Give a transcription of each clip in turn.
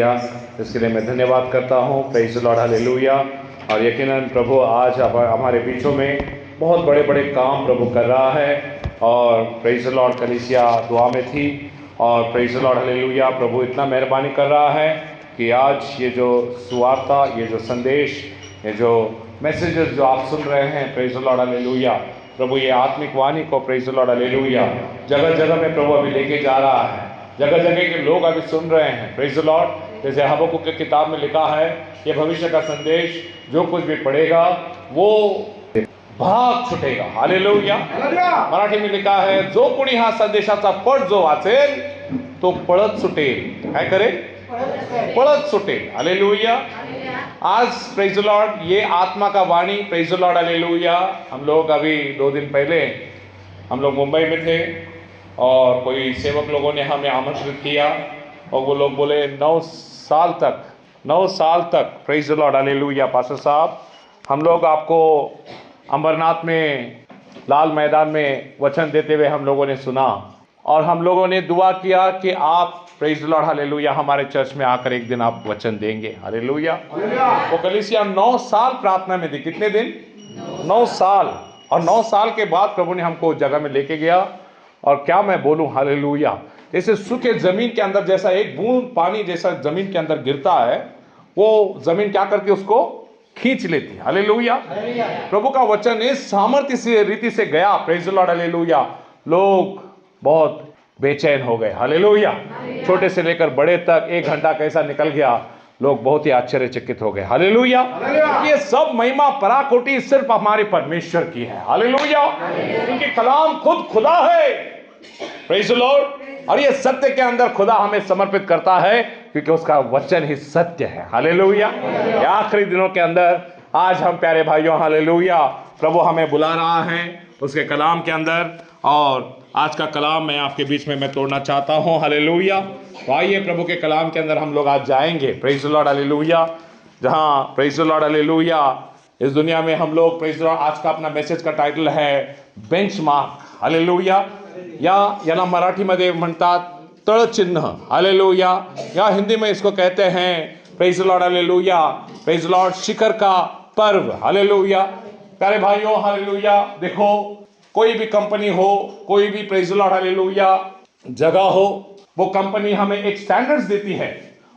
किया, इसके लिए मैं धन्यवाद करता हूँ। Praise the Lord, hallelujah. और यकीनन प्रभु आज हमारे बीचों में बहुत बड़े बड़े काम प्रभु कर रहा है। और प्रेज़ द लॉर्ड, कलीसिया दुआ में थी और प्रेज़ द लॉर्ड, हालेलुया। प्रभु इतना मेहरबानी कर रहा है कि आज ये जो सुवार्ता, ये जो संदेश, ये जो मैसेजेस जो आप सुन रहे हैं, प्रेज़ द लॉर्ड, हालेलुया, प्रभु ये आत्मिक वाणी को, प्रेज़ द लॉर्ड, हालेलुया, जगह जगह में प्रभु अभी लेके जा रहा है। जगह जगह के लोग अभी सुन रहे हैं, प्रेज़ द लॉर्ड। जैसे हबक्कुक की किताब में लिखा है, ये भविष्य का संदेश जो कुछ भी पढ़ेगा वो भाग छुटेगा, हालेलुया। मराठी में लिखा है, जो कोणी हा संदेशाचा पट जो वाचेल तो पळत सुटेल। काय करेल? पळत सुटेल, हालेलुया। आज प्रेज़ द लॉर्ड ये आत्मा का वाणी, प्रेज़ द लॉर्ड, हालेलुया। हम लोग अभी 2 दिन पहले हम लोग मुंबई में थे और कोई सेवक लोगों ने हमें आमंत्रित किया और वो लोग बोले 9 साल तक praise the Lord, hallelujah, pastor साहब हम लोग आपको अंबरनाथ में लाल मैदान में वचन देते हुए हम लोगों ने सुना और हम लोगों ने दुआ किया कि आप प्रेज़ द लॉर्ड, हालेलुया, हमारे चर्च में आकर एक दिन आप वचन देंगे, हालेलुया। वो कलीसिया 9 साल प्रार्थना में थी। कितने दिन? 9 साल। और 9 साल के बाद प्रभु ने हमको उस जगह में लेके गया और क्या मैं बोलूं, हालेलुया। जैसे सूखे जमीन के अंदर जैसा एक बूंद पानी जैसा जमीन के अंदर गिरता है, वो जमीन क्या करके उसको खींच लेती है, हालेलुया। प्रभु का वचन इस सामर्थ्य से रीति से गया, प्रेज़ द लॉर्ड, हालेलुया। लोग बहुत बेचैन हो गए, हालेलुया। छोटे से लेकर बड़े तक 1 घंटा कैसा निकल गया, लोग बहुत ही आश्चर्यचकित हो गए, हालेलुया। ये सब महिमा पराकोटी सिर्फ हमारे परमेश्वर की है, हालेलुया। क्योंकि कलाम खुद खुदा है, प्रेज़ द लॉर्ड। और ये सत्य के अंदर खुदा हमें समर्पित करता है क्योंकि उसका वचन ही सत्य है, हालेलुया। आखिरी दिनों के अंदर आज हम प्यारे भाइयों, हालेलुया, प्रभु हमें बुला रहा है उसके कलाम के अंदर। और आज का कलाम मैं आपके बीच में मैं तोड़ना चाहता हूँ, हालेलुया। तो आइए प्रभु के कलाम के अंदर हम लोग आज जाएंगे, प्रेज़ द लॉर्ड, हालेलुया। जहाँ प्रेज़ द लॉर्ड, हालेलुया, इस दुनिया में हम लोग प्रेज़ द लॉर्ड, आज का अपना मैसेज का टाइटल है बेंचमार्क, हालेलुया। याला मराठीमध्ये म्हणतात तळचिन्ह, हालेलुया। या हिंदी में इसको कहते हैं प्रेज़ द लॉर्ड, हालेलुया, प्रेज़ द लॉर्ड, शिखर का पर्व, हालेलुया। प्यारे भाइयों, हालेलुया, देखो कोई भी कंपनी हो, कोई भी प्रेज़ द लॉर्ड, हालेलुया, जगह हो, वो कंपनी हमें एक स्टैंडर्ड्स देती है।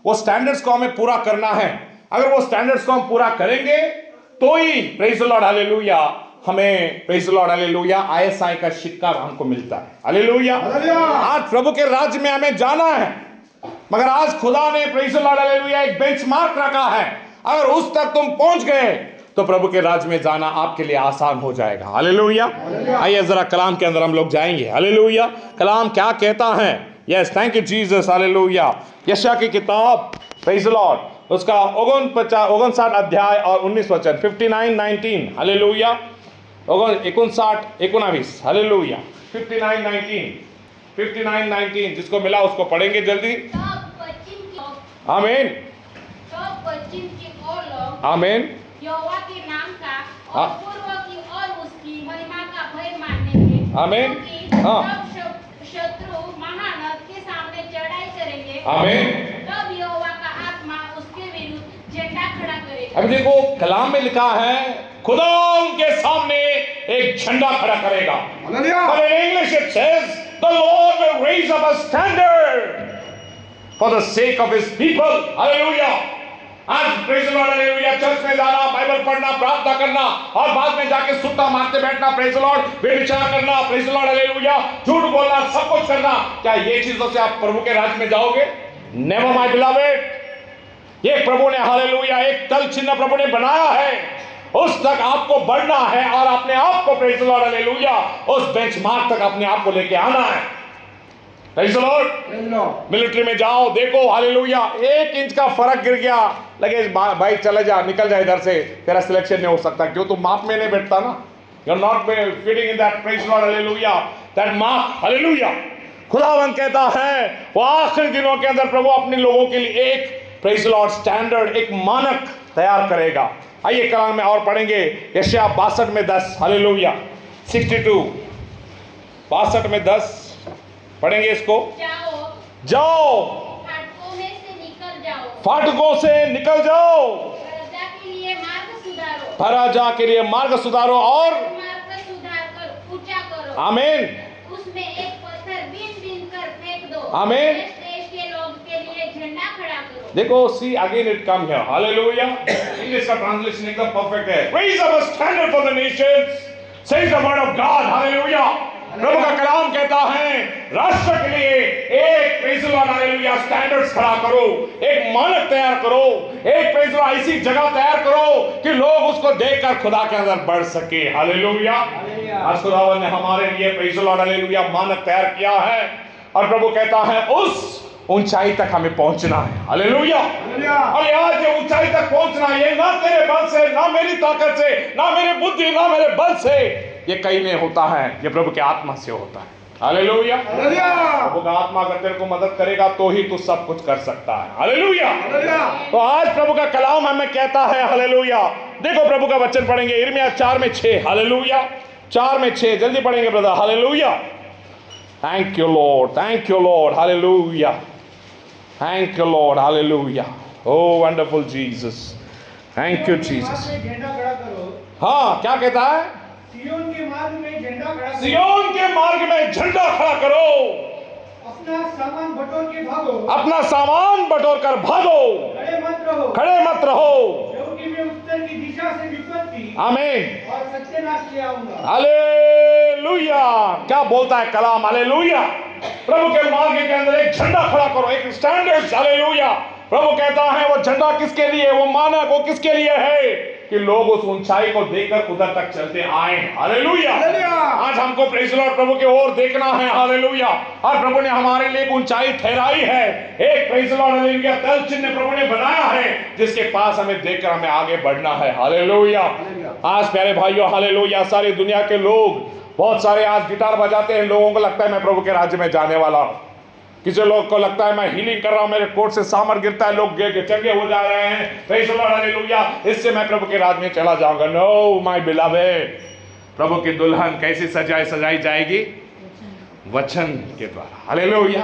वो स्टैंडर्ड्स को हमें पूरा करना है। अगर वो स्टैंडर्ड्स को हम पूरा करेंगे तो ही प्रेज़ द लॉर्ड, हालेलुया, हमें praise the Lord, hallelujah, ISI का सिक्का हमको मिलता है, हालेलुया। आज प्रभु के राज्य में हमें जाना है, मगर आज खुदा ने प्रेज़ द लॉर्ड, हालेलुया, एक बेंचमार्क रखा है। अगर उस तक तुम पहुंच गए तो प्रभु के राज्य में जाना आपके लिए आसान हो जाएगा, हालेलुया। आइए जरा कलाम के अंदर हम लोग जाएंगे, हालेलुया। कलाम क्या कहता है? Yes, thank you Jesus, hallelujah. यशायाह की किताब, प्रेज़ द लॉर्ड, उसका 59 अध्याय और 19 वचन, 59:19, हालेलुया। 59:19, हालेलुया। 59:19, जिसको मिला उसको पढ़ेंगे जल्दी। आमीन, आमीन। यहोवा के नाम का और पूर्व की और उसकी महिमा का भय मानने के, आमीन। सब शत्रु महानद के सामने चढ़ाई करेंगे, आमीन। तब यहोवा का आत्मा उसके विरुद्ध झंडा खड़ा करेगा। अब देखो कलाम में लिखा है खुदा उनके सामने एक झंडा खड़ा करेगा, hallelujah. But in English it says the Lord will raise up a standard for the sake of his people, हालेलुया। आज प्रेज़ द लॉर्ड, हालेलुया, चर्च में जाना, बाइबल पढ़ना, प्रार्थना करना और बाद में जाके सुत्ता मारते बैठना, प्रेज़ द लॉर्ड, व्यभिचार करना, प्रेज़ द लॉर्ड, हालेलुया, झूठ बोलना, सब कुछ करना, क्या ये चीजों से आप प्रभु के राज्य में जाओगे? Never my beloved. ये प्रभु ने, हालेलुया, एक तल चिन्ह प्रभु ने बनाया है, उस तक आपको बढ़ना है और अपने आप को, प्रेज़ द लॉर्ड, हालेलुया, उस बेंचमार्क तक अपने आप को लेके आना है, प्रेज़ द लॉर्ड। मिलिट्री में जाओ, देखो, हालेलुया, 1 इंच का फर्क गिर गया, लगे भाई चले जा, निकल जा इधर से, तेरा सिलेक्शन नहीं हो सकता। क्यों? तुम माप में नहीं बैठता ना, you are not fitting in that, praise the Lord, hallelujah, that mark, hallelujah. खुदावंद कहता है वो आखिरी दिनों के अंदर प्रभु अपने लोगों के लिए एक, प्रेज़ द लॉर्ड, स्टैंडर्ड, एक मानक तैयार करेगा। आइए कलाम में और पढ़ेंगे, यशायाह 62:10, हालेलुया, 62, 62:10 पढ़ेंगे इसको। जाओ, जाओ, फाटकों में से निकल जाओ, फाटकों से निकल जाओ, प्रजा के लिए मार्ग सुधारो, प्रजा के लिए मार्ग सुधारो और मार्ग का सुधार कर ऊंचा करो। आमीन, उसमें एक पत्थर बीन बीन कर फेंक दो। आमीन। देश देश के लोग के लिए झंडा खड़ा करो। देखो, see again it come here, हालेलुया। इंग्लिश का ट्रांसलेशन एकदम परफेक्ट है। Raise up a standard for the nations, says the word of God, हालेलुया। प्रभु का कलाम कहता है, राष्ट्र के लिए एक प्रेज़ लॉर्ड हालेलुया स्टैंडर्ड्स खड़ा करो, एक मानक तैयार करो, एक प्रेज़ लॉर्ड ऐसी जगह तैयार करो कि लोग उसको देखकर खुदा के अंदर बढ़ सके, हालेलुया। आज खुदावन ने हमारे लिए प्रेज़ लॉर्ड हालेलुया मानक तैयार किया है और प्रभु कहता है उस ऊंचाई तक हमें पहुंचना है, हालेलुया। और आज ये ऊंचाई तक पहुंचना ये ना तेरे बल से, ना मेरी ताकत से, ना मेरी बुद्धि, ना मेरे बल से ये कहीं नहीं होता है, ये प्रभु के आत्मा से होता है, हालेलुया। प्रभु का आत्मा अगर तेरे को मदद करेगा तो ही तू सब कुछ कर सकता है, हालेलुया। तो आज प्रभु का कलाम हमें कहता है, हालेलुया। देखो प्रभु का वचन पढ़ेंगे यिर्मयाह 4:6, हालेलुया। 4:6 जल्दी पढ़ेंगे brother, hallelujah. Thank you lord, hallelujah. Thank you lord, hallelujah. Oh wonderful Jesus, thank you Jesus. हाँ, क्या कहता है? सियोन के मार्ग में झंडा खड़ा करो। सियोन के मार्ग में झंडा खड़ा करो। अपना सामान बटोर के भागो। अपना सामान बटोर कर भागो। खड़े मत रहो। खड़े मत रहो। क्योंकि मैं उत्तर की दिशा से विपत्ति आमीन और सत्यानाश ले आऊंगा। हालेलुया। क्या बोलता है कलाम, हालेलुया। प्रभु के मार्ग के अंदर एक झंडा खड़ा करो, एक स्टैंडर्ड, हालेलुया। प्रभु कहता है वो झंडा किसके लिए, वो मानक वो किसके लिए है कि लोग उस ऊंचाई को देखकर उधर तक चलते आए, हालेलुया। आज हमको प्रेज़ लॉर्ड प्रभु की ओर देखना है, हालेलुया। और प्रभु ने हमारे लिए एक ऊंचाई ठहराई है, एक प्रेज़ लॉर्ड हालेलुया तल चिन्ह प्रभु ने बनाया है जिसके पास हमें देखकर हमें आगे बढ़ना है, हालेलुया। आज प्यारे भाइयों, हालेलुया, सारी दुनिया के लोग बहुत सारे आज गिटार बजाते हैं, लोगों को लगता है मैं प्रभु के राज्य में जाने वाला हूं। किसी लोग को लगता है मैं हीलिंग कर रहा हूं, मेरे कोट से सामर गिरता है, लोग चंगे हो जा रहे हैं, प्रेज़ द लॉर्ड, हालेलुया, इससे मैं प्रभु के राज्य में चला जाऊंगा। नो माय बिलवेड, प्रभु की दुल्हन कैसी सजाई जाएगी? वचन के द्वारा, हालेलुया।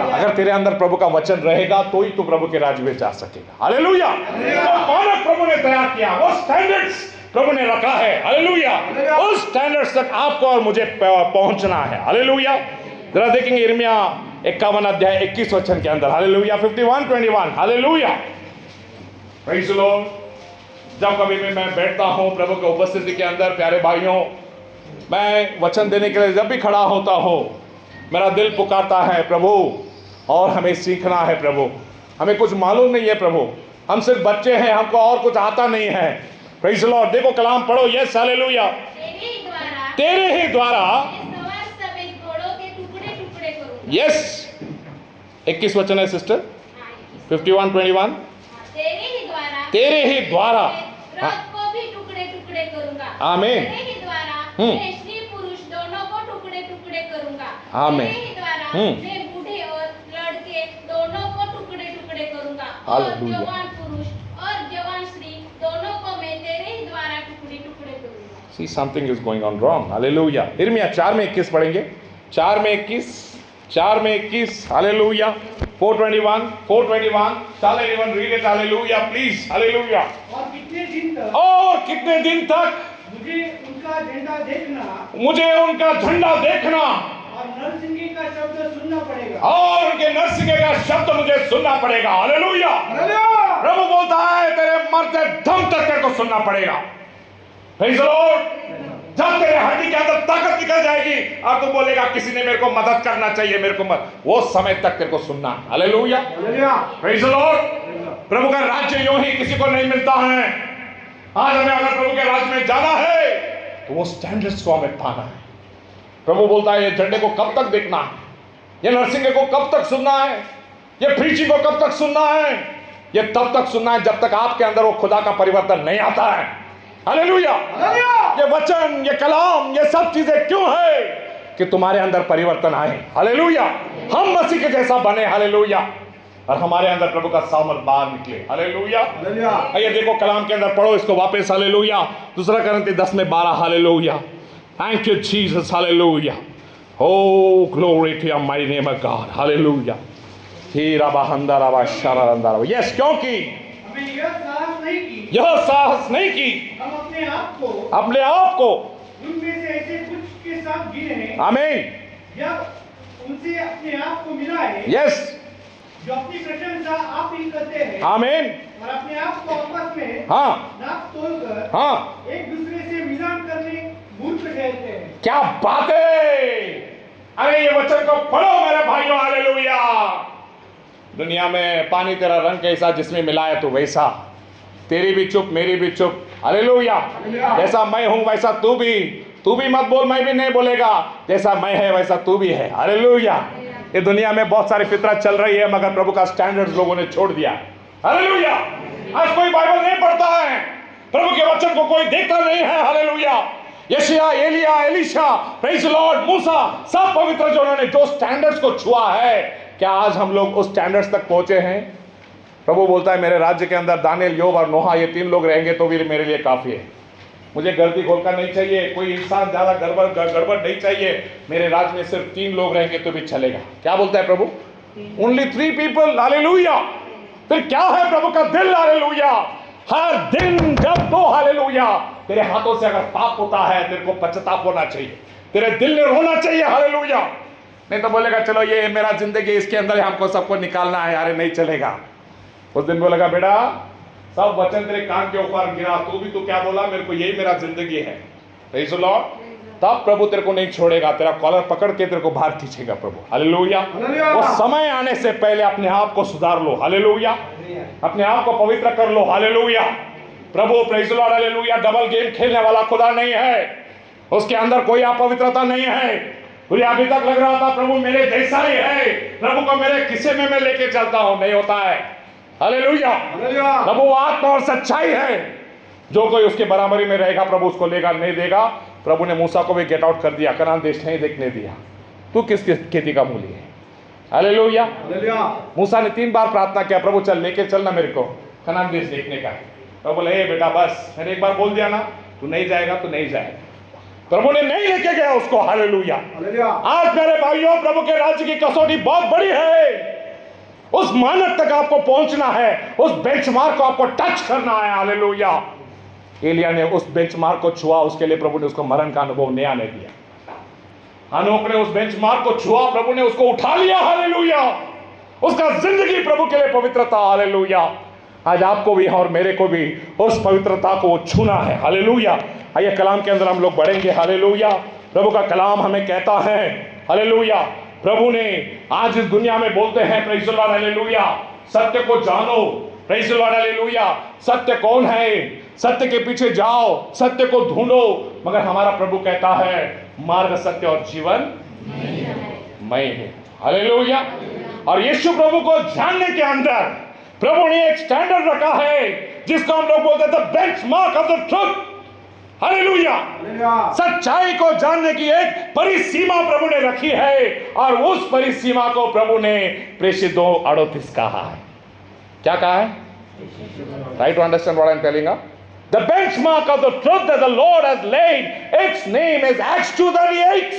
अगर तेरे अंदर प्रभु का वचन रहेगा तो ही तू प्रभु के राज्य में जा सकेगा, हालेलुया। वो मानक प्रभु ने तैयार किया, वो स्टैंडर्ड्स प्रभु ने रखा है, हालेलुया। उस स्टैंडर्ड्स तक आपको और मुझे पहुंचना है, हालेलुया। जरा देखेंगे यिर्मयाह 51 अध्याय 21 वचन के अंदर, hallelujah. 51:21, hallelujah, praise the Lord. जब कभी भी मैं बैठता हूं प्रभु की उपस्थिति के अंदर, प्यारे भाइयों, मैं वचन देने के लिए जब भी खड़ा होता हूं, मेरा दिल पुकारता है प्रभु, और हमें सीखना है प्रभु, हमें कुछ मालूम नहीं है प्रभु, हम सिर्फ बच्चे हैं, हमको और कुछ आता नहीं है। Praise the Lord. देखो कलाम पढ़ो, यस, हालेलुया। तेरे ही द्वारा यस 21 वचन है सिस्टर, 51:21। तेरे ही द्वारा को भी टुकड़े टुकड़े करूंगा, आमीन। तेरे ही द्वारा मैं स्त्री पुरुष दोनों को टुकड़े टुकड़े करूंगा, आमीन। तेरे ही द्वारा मैं बूढ़े और लड़के दोनों को टुकड़े टुकड़े करूंगा, और जवान पुरुष और जवान स्त्री दोनों को मैं तेरे ही द्वारा टुकड़े टुकड़े करूंगा। See, something is going on wrong, hallelujah. यिर्मयाह 4:21 पढ़ेंगे, 4:21, hallelujah. 4:21, shall anyone read it, hallelujah, please, hallelujah. और कितने दिन तक मुझे उनका झंडा देखना और नरसिंगे का शब्द सुनना पड़ेगा, और उनके नरसिंगे का शब्द मुझे सुनना पड़ेगा, हालेलुया। प्रभु बोलता है तेरे मरते दम तक तेरे को सुनना पड़ेगा, प्रेज़ द लॉर्ड। जब तेरे हड्डी के अंदर ताकत निकल जाएगी और तू बोलेगा किसी ने मेरे को मदद करना चाहिए, मेरे को वो समय तक तेरे को सुनना, हालेलुया, प्रेज़ द लॉर्ड। प्रभु का राज्य यूं ही किसी को नहीं मिलता है। आज हमें अगर प्रभु के राज्य में जाना है तो वो स्टैंडर्ड्स को हमें पाना है। प्रभु बोलता है ये झंडे को कब तक देखना है, ये नरसिंगे को कब तक सुनना है, ये प्रीचिंग को कब तक सुनना है, ये तब तक सुनना है जब तक आपके अंदर वो खुदा का परिवर्तन नहीं आता है, हालेलुया। ये वचन, ये कलाम, ये सब चीजें क्यों है कि तुम्हारे अंदर परिवर्तन आए, हालेलुया, हम मसीह के जैसा बने, हालेलुया, और हमारे अंदर प्रभु का सामर्थ बाहर निकले, हालेलुया। आइए देखो कलाम के अंदर पढ़ो इसको वापस, हालेलुया। 2 Corinthians 10:12, हालेलुया। थैंक यू जीसस, हालेलुया। Oh, glory to your mighty name of God, हालेलुया। ही राबा हंदा राबा शारा रंदा राबा। यस, क्योंकि हमें यह साहस नहीं की, यह साहस नहीं की हम अपने आप को उनमें से ऐसे कुछ के साथ गिने, आमीन, जब उनसे अपने आप को मिला है, यस, जो अपनी प्रशंसा आप ही करते हैं, आमीन, और अपने आप को आपस में हाँ, नाप तोलकर हाँ, एक दूसरे से मिलान करने मूर्ख ठहरते हैं। क्या बात है। अरे ये वचन को पढ़ो मेरे भाइयों, हालेलुया। दुनिया में पानी तेरा रंग कैसा जिसमें मिलाए तो वैसा, तेरी भी चुप मेरी भी चुप, हालेलुया। जैसा मैं हूं वैसा तू भी मत बोल, मैं भी नहीं बोलेगा, जैसा मैं है वैसा तू भी है, हालेलुया। ये दुनिया में बहुत सारी फितरत चल रही है, मगर प्रभु का स्टैंडर्ड लोगों ने छोड़ दिया, हालेलुया। आज कोई बाइबल नहीं पढ़ता है, प्रभु के वचन को कोई देखता नहीं है, हालेलुया। यशायाह, एलिया, एलीशा, प्रेज़ द लॉर्ड, मूसा, सब पवित्र जो उन्होंने जो स्टैंडर्ड्स को छुआ है, क्या आज हम लोग उस स्टैंडर्ड्स तक पहुंचे हैं? प्रभु बोलता है मेरे राज्य के अंदर दानिएल, योब और नोहा, ये 3 लोग रहेंगे तो भी मेरे लिए काफी है। मुझे गर्दी खोलकर नहीं चाहिए, कोई इंसान ज्यादा गड़बड़ नहीं चाहिए, मेरे राज्य में सिर्फ 3 लोग रहेंगे तो भी चलेगा। क्या बोलता है प्रभु? Only 3 people, hallelujah. फिर क्या है प्रभु का दिल, हालेलुया। हर दिन जब तो, हालेलुया, तेरे हाथों से अगर पाप होता है, तेरे को पश्चाताप होना चाहिए, तेरे दिल में रोना चाहिए, हालेलुया। नहीं तो बोलेगा चलो ये मेरा जिंदगी, इसके अंदर हमको सबको निकालना है, अरे नहीं चलेगा। उस दिन बोलेगा बेटा सब वचन तेरे कान के ऊपर गिरा, तू क्या बोला, मेरे को यही मेरा जिंदगी है, प्रेज़ द लॉर्ड। तब प्रभु तेरे को नहीं छोड़ेगा, तेरा कॉलर पकड़ के तेरे को बाहर खींचेगा प्रभु, हालेलुया। वो समय आने से पहले अपने आप को सुधार लो, हालेलुया। अपने आप को पवित्र कर लो, हालेलुया। प्रभु, प्रेज़ द लॉर्ड, हालेलुया। डबल गेम खेलने वाला खुदा नहीं है, उसके अंदर कोई अपवित्रता नहीं है। तुझे अभी तक लग रहा था प्रभु मेरे जैसा ही है, प्रभु को मेरे किस्से में मैं लेके चलता हूं, नहीं होता है, हालेलुया। प्रभु आत्मा और सच्चाई है, जो कोई उसके बराबरी में रहेगा प्रभु उसको लेगा, नहीं देगा। प्रभु ने मूसा को भी गेट आउट कर दिया, कनान देश नहीं देखने दिया। तू किस खेती का मूली है, हालेलुया। मूसा ने 3 बार प्रार्थना किया, प्रभु चल लेके चलना मेरे को कनान देश देखने का। प्रभु बोले ए बेटा बस, मैंने एक बार बोल दिया ना, तू नहीं जाएगा तो नहीं जाएगा। प्रभु ने नहीं लेके गया उसको, हालेलुया। आज मेरे भाइयों, प्रभु के राज्य की कसौटी बहुत बड़ी है, उस मानक तक आपको पहुंचना है, उस बेंचमार्क को आपको टच करना है, हालेलुया। एलिया ने उस बेंचमार्क को छुआ, उसके लिए प्रभु ने उसको मरण का अनुभव नया नहीं दिया। हनोक ने उस बेंचमार्क को छुआ, प्रभु ने उसको उठा लिया, हालेलुया। उसका जिंदगी प्रभु के लिए पवित्रता, हालेलुया। आज आपको भी और मेरे को भी उस पवित्रता को छूना है, हालेलुया। आइए कलाम के अंदर हम लोग बढ़ेंगे, हालेलुया। प्रभु का कलाम हमें कहता है, हालेलुया। प्रभु ने आज इस दुनिया में बोलते हैं, प्रेज़ द लॉर्ड, हालेलुया, सत्य को जानो, प्रेज़ द लॉर्ड, हालेलुया। सत्य कौन है? सत्य के पीछे जाओ, सत्य को ढूंढो। मगर हमारा प्रभु कहता है मार्ग, सत्य और जीवन मैं है, हालेलुया। और यीशु प्रभु को जानने के अंदर प्रभु ने एक स्टैंडर्ड रखा है, जिसको हम लोग बोलते थे benchmark of the truth, hallelujah. सच्चाई को जानने की एक परिसीमा प्रभु ने रखी है, और उस परिसीमा को प्रभु ने प्रेषित 2:38 कहा है। क्या कहा है? Try to understand what I am telling you. The benchmark of the truth that the Lord has laid, its name is Acts 2:38.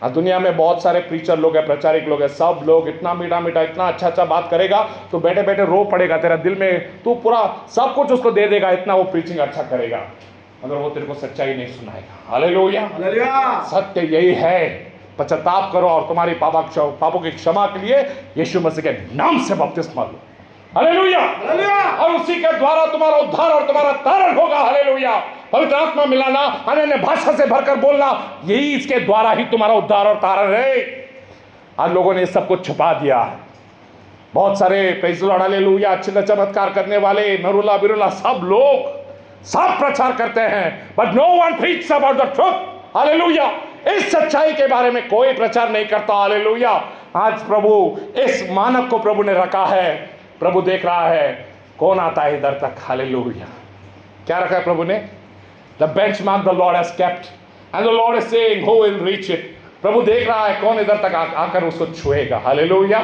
आज दुनिया में बहुत सारे प्रीचर लोग हैं, प्रचारक लोग हैं, सब लोग इतना मीठा मीठा, इतना अच्छा अच्छा बात करेगा तो बैठे बैठे रो पड़ेगा तेरा दिल में, तू पूरा सब कुछ उसको दे देगा, इतना वो प्रीचिंग अच्छा करेगा, मगर वो तेरे को सच्चाई नहीं सुनाएगा, हालेलुया। सत्य यही है, पश्चाताप करो और तुम्हारी पापों की क्षमा के लिए यीशु मसीह के नाम से बपतिस्मा लो, हालेलुया। और उसी के द्वारा तुम्हारा उद्धार और तुम्हारा तारण होगा, हालेलुया। पवित्र आत्मा मिलाना, अन्य भाषा से भरकर बोलना, यही इसके द्वारा ही तुम्हारा उद्धार और तारण है। आज लोगों ने सब कुछ छुपा दिया है। बहुत सारे प्रेज़ द लॉर्ड, हालेलुया, अच्छे चमत्कार करने वाले नरुला बिरुला सब लोग सब प्रचार करते हैं, but no one preaches about the truth, हालेलुया। इस सच्चाई के बारे में कोई प्रचार नहीं करता, हालेलुया। आज प्रभु इस मानव को प्रभु ने रखा है, प्रभु देख रहा है कौन आता है इधर तक, हालेलुया। क्या रखा है प्रभु ने? The benchmark the Lord has kept, and the Lord is saying who will reach it. प्रभु देख रहा है कौन इधर तक आकर उसको छुएगा, हालेलुया।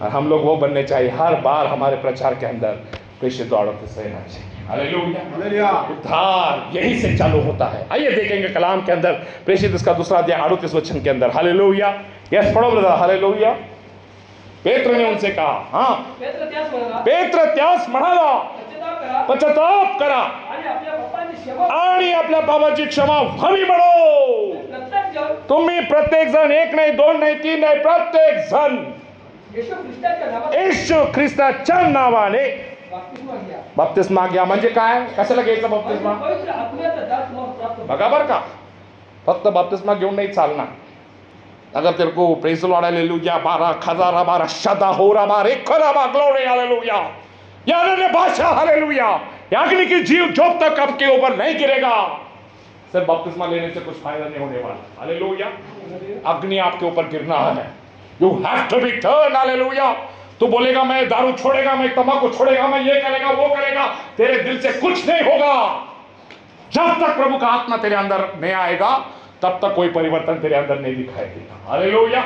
और हम लोग वो बनने चाहिए, हर बार हमारे प्रचार के अंदर प्रेषित द्वारों से रहना चाहिए, हालेलुया। उद्धार यहीं से चालू होता है। आइए देखेंगे कलाम के अंदर प्रेषित इसका 2 अध्याय 38 वचन के अंदर, हालेलुया। यस पढ़ो ब्रदर, हालेलुया। पेत्र ने उनसे कहा, हाँ, पेत्र त्यास म्हणाला, पेत्र त्यास म्हणाला, पश्चाताप करा आणि आपल्या बापाची सेवा आणि आपल्या बाबाची क्षमा व्हावी म्हणो. प्रत्येक जण तुम्ही प्रत्येक जण, एक नाही, दोन नाही, तीन नाही, प्रत्येक जण येशू ख्रिस्ताच्या नावात येशू ख्रिस्ताच्या नावाने बाप्तिस्मा घ्या. बाप्तिस्मा घ्या. म्हणजे काय, कशाला घ्यायचा बाप्तिस्मा? पवित्र आत्म्याचा दास तुम्हाला प्राप्त होईल. बघा बरं का, फक्त बाप्तिस्मा घेऊन नाही चालणार. अगर तेरे को प्रेज द लॉर्ड हालेलुया, 12,000 12 शदा हो रहा बार एक खरा बा ग्लोरी हालेलुया, या अन्य भाषा हालेलुया, अग्नि की जीव जब तक आपके ऊपर नहीं गिरेगा, सिर्फ बपतिस्मा लेने से कुछ फायदा नहीं होने वाला. हालेलुया, अग्नि आपके ऊपर गिरना है. You have to be turn. Hallelujah. तू बोलेगा मैं दारू छोड़ेगा, मैं तंबाकू छोड़ेगा, मैं ये करेगा वो करेगा, तेरे दिल से कुछ नहीं होगा. जब तक प्रभु का आत्मा तेरे अंदर नहीं आएगा तब तक कोई परिवर्तन तेरे अंदर नहीं दिखाई देगा. हालेलुया.